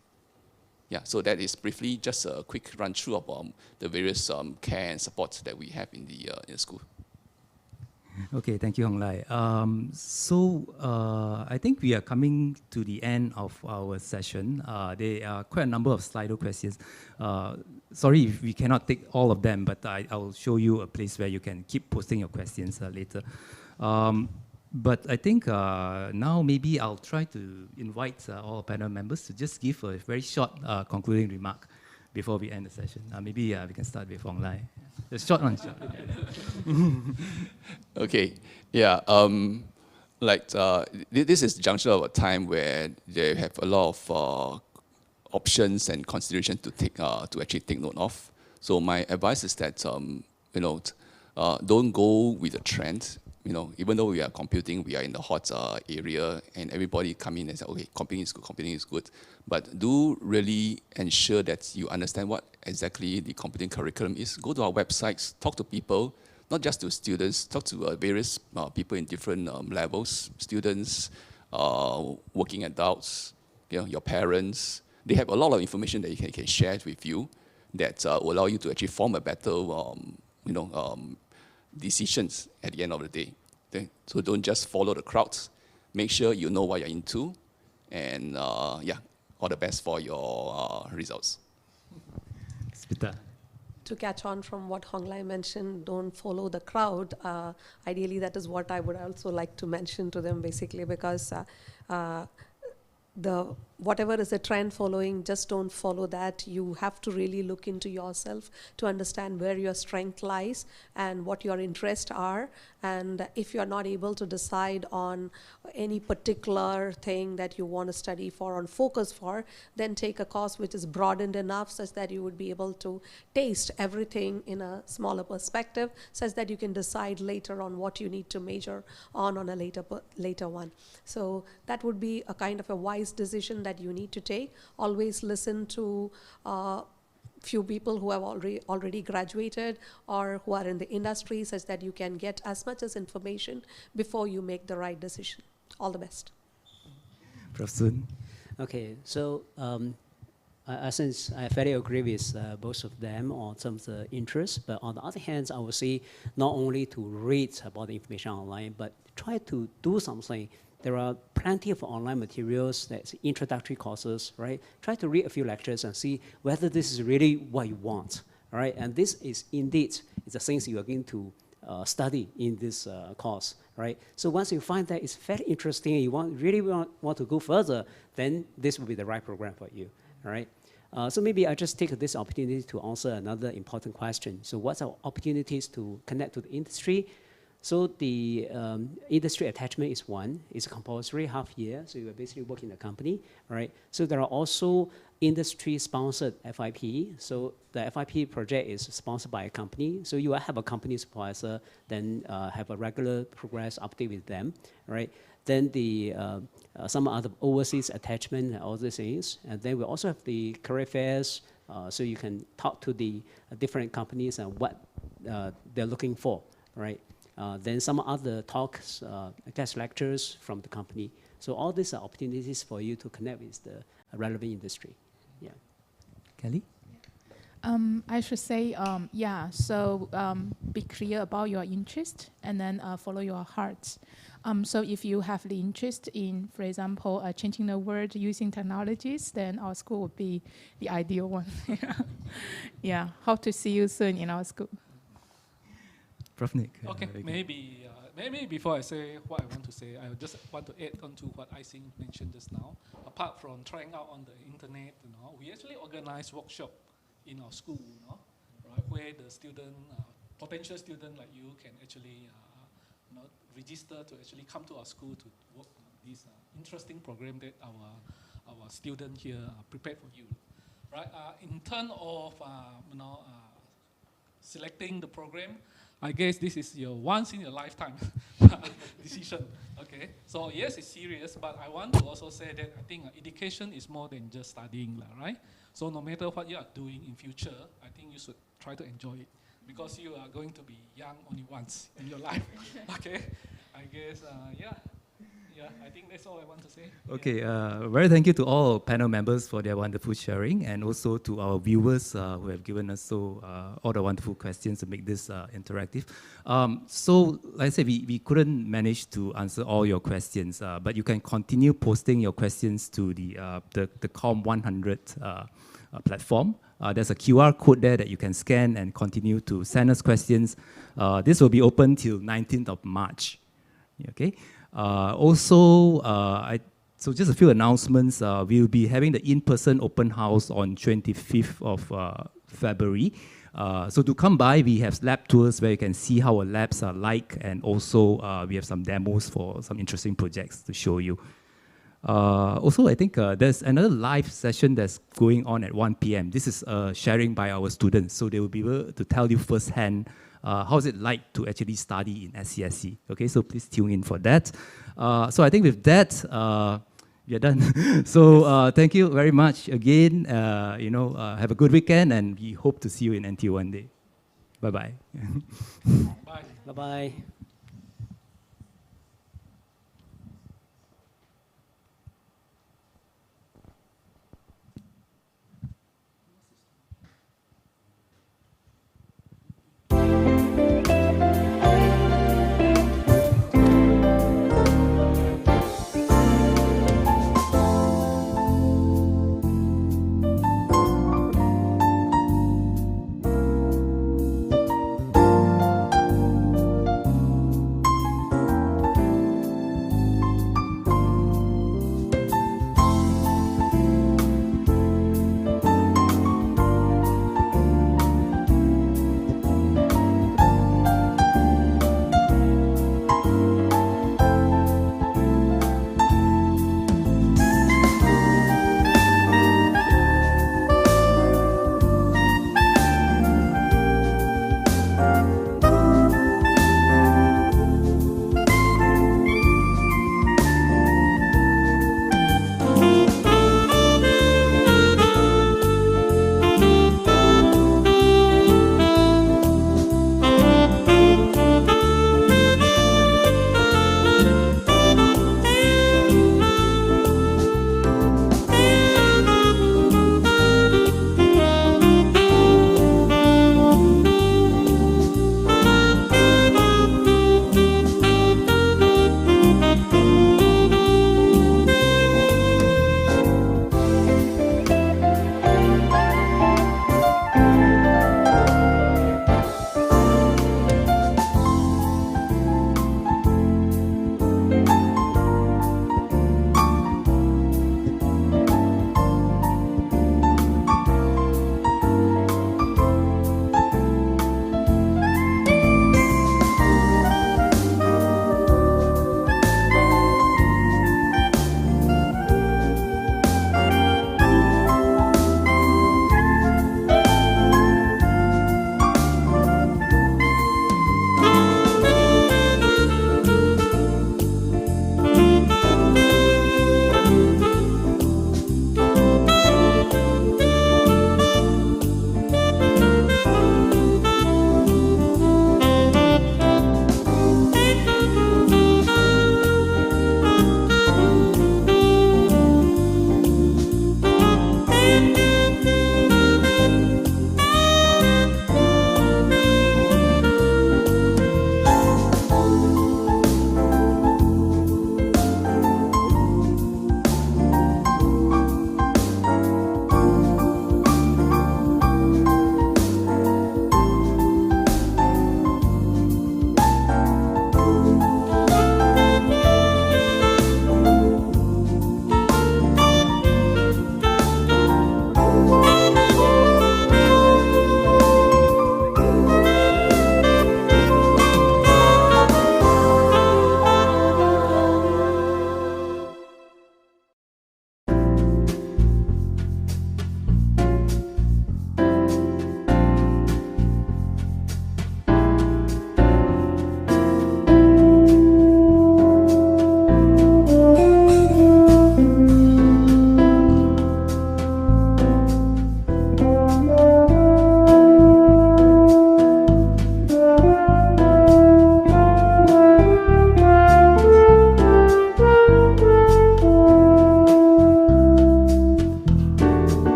Yeah, so that is briefly just a quick run-through of the various care and support that we have in the school. Okay, thank you, Hong Lai. I think we are coming to the end of our session. There are quite a number of Slido questions. Sorry if we cannot take all of them, but I'll show you a place where you can keep posting your questions later. But I think now maybe I'll try to invite all panel members to just give a very short concluding remark before we end the session. Maybe we can start with Hong Lai. The short one. Okay, yeah. This is the juncture of a time where they have a lot of options and consideration to actually take note of. So my advice is that don't go with the trend. Even though we are computing, we are in the hot area, and everybody come in and say, okay, computing is good. But do really ensure that you understand what exactly the computing curriculum is. Go to our websites, talk to people, not just to students, talk to various people in different levels, students, working adults, your parents. They have a lot of information that you can share with you that will allow you to actually form a better, decisions at the end of the day. Okay? So don't just follow the crowds. Make sure you know what you're into, and all the best for your results. To catch on from what Hong Lai mentioned, don't follow the crowd. Ideally, that is what I would also like to mention to them, basically, because whatever is a trend following, just don't follow that. You have to really look into yourself to understand where your strength lies and what your interests are. And if you're not able to decide on any particular thing that you want to study for or focus for, then take a course which is broadened enough such that you would be able to taste everything in a smaller perspective, such that you can decide later on what you need to major on a later one. So that would be a kind of a wise decision that you need to take. Always listen to few people who have already graduated or who are in the industry, such that you can get as much as information before you make the right decision. All the best. Prof. Sun. Okay, so since I very agree with both of them on some of the interests, but on the other hand, I would say not only to read about the information online, but try to do something. There are plenty of online materials, that's introductory courses, right? Try to read a few lectures and see whether this is really what you want, right? And this is indeed the things you are going to study in this course, right? So once you find that it's very interesting, you really want to go further, then this will be the right program for you, all right? So maybe I just take this opportunity to answer another important question. So what's our opportunities to connect to the industry? So the industry attachment is one. It's compulsory half year, so you basically work in the company, right? So there are also industry-sponsored FIP. So the FIP project is sponsored by a company. So you will have a company supervisor, then have a regular progress update with them, right? Then the some other overseas attachment and all these things. And then we also have the career fairs, so you can talk to the different companies and what they're looking for, right? Then some other talks, guest lectures from the company. So all these are opportunities for you to connect with the relevant industry. Yeah. Kelly? I should say, yeah, so be clear about your interest and then follow your heart. So if you have the interest in, for example, changing the world using technologies, then our school would be the ideal one. Yeah, hope to see you soon in our school. Prof. Nick. Okay, maybe before I say what I want to say, I just want to add on to what I think mentioned just now. Apart from trying out on the internet, we actually organize workshop in our school, right, where the student, potential student like you can actually register to actually come to our school to work on this interesting program that our student here prepared for you, right? In terms of selecting the program, I guess this is your once in a lifetime decision. Okay, so yes, it's serious, but I want to also say that I think education is more than just studying, right? So no matter what you are doing in future, I think you should try to enjoy it because you are going to be young only once in your life. Okay, I guess yeah, I think that's all I want to say. Okay, very thank you to all panel members for their wonderful sharing, and also to our viewers who have given us all the wonderful questions to make this interactive. So, like I said, we couldn't manage to answer all your questions, but you can continue posting your questions to the Com100 platform. There's a QR code there that you can scan and continue to send us questions. This will be open till 19th of March. Okay. So just a few announcements. We'll be having the in-person open house on 25th of February. So to come by, we have lab tours where you can see how our labs are like, and also we have some demos for some interesting projects to show you. Also, I think there's another live session that's going on at 1 p.m. This is sharing by our students, so they will be able to tell you firsthand how is it like to actually study in SCSE. Okay, so please tune in for that. So I think with that, we are done. So thank you very much again. Have a good weekend, and we hope to see you in NTU one day. Bye-bye. Bye. Bye-bye.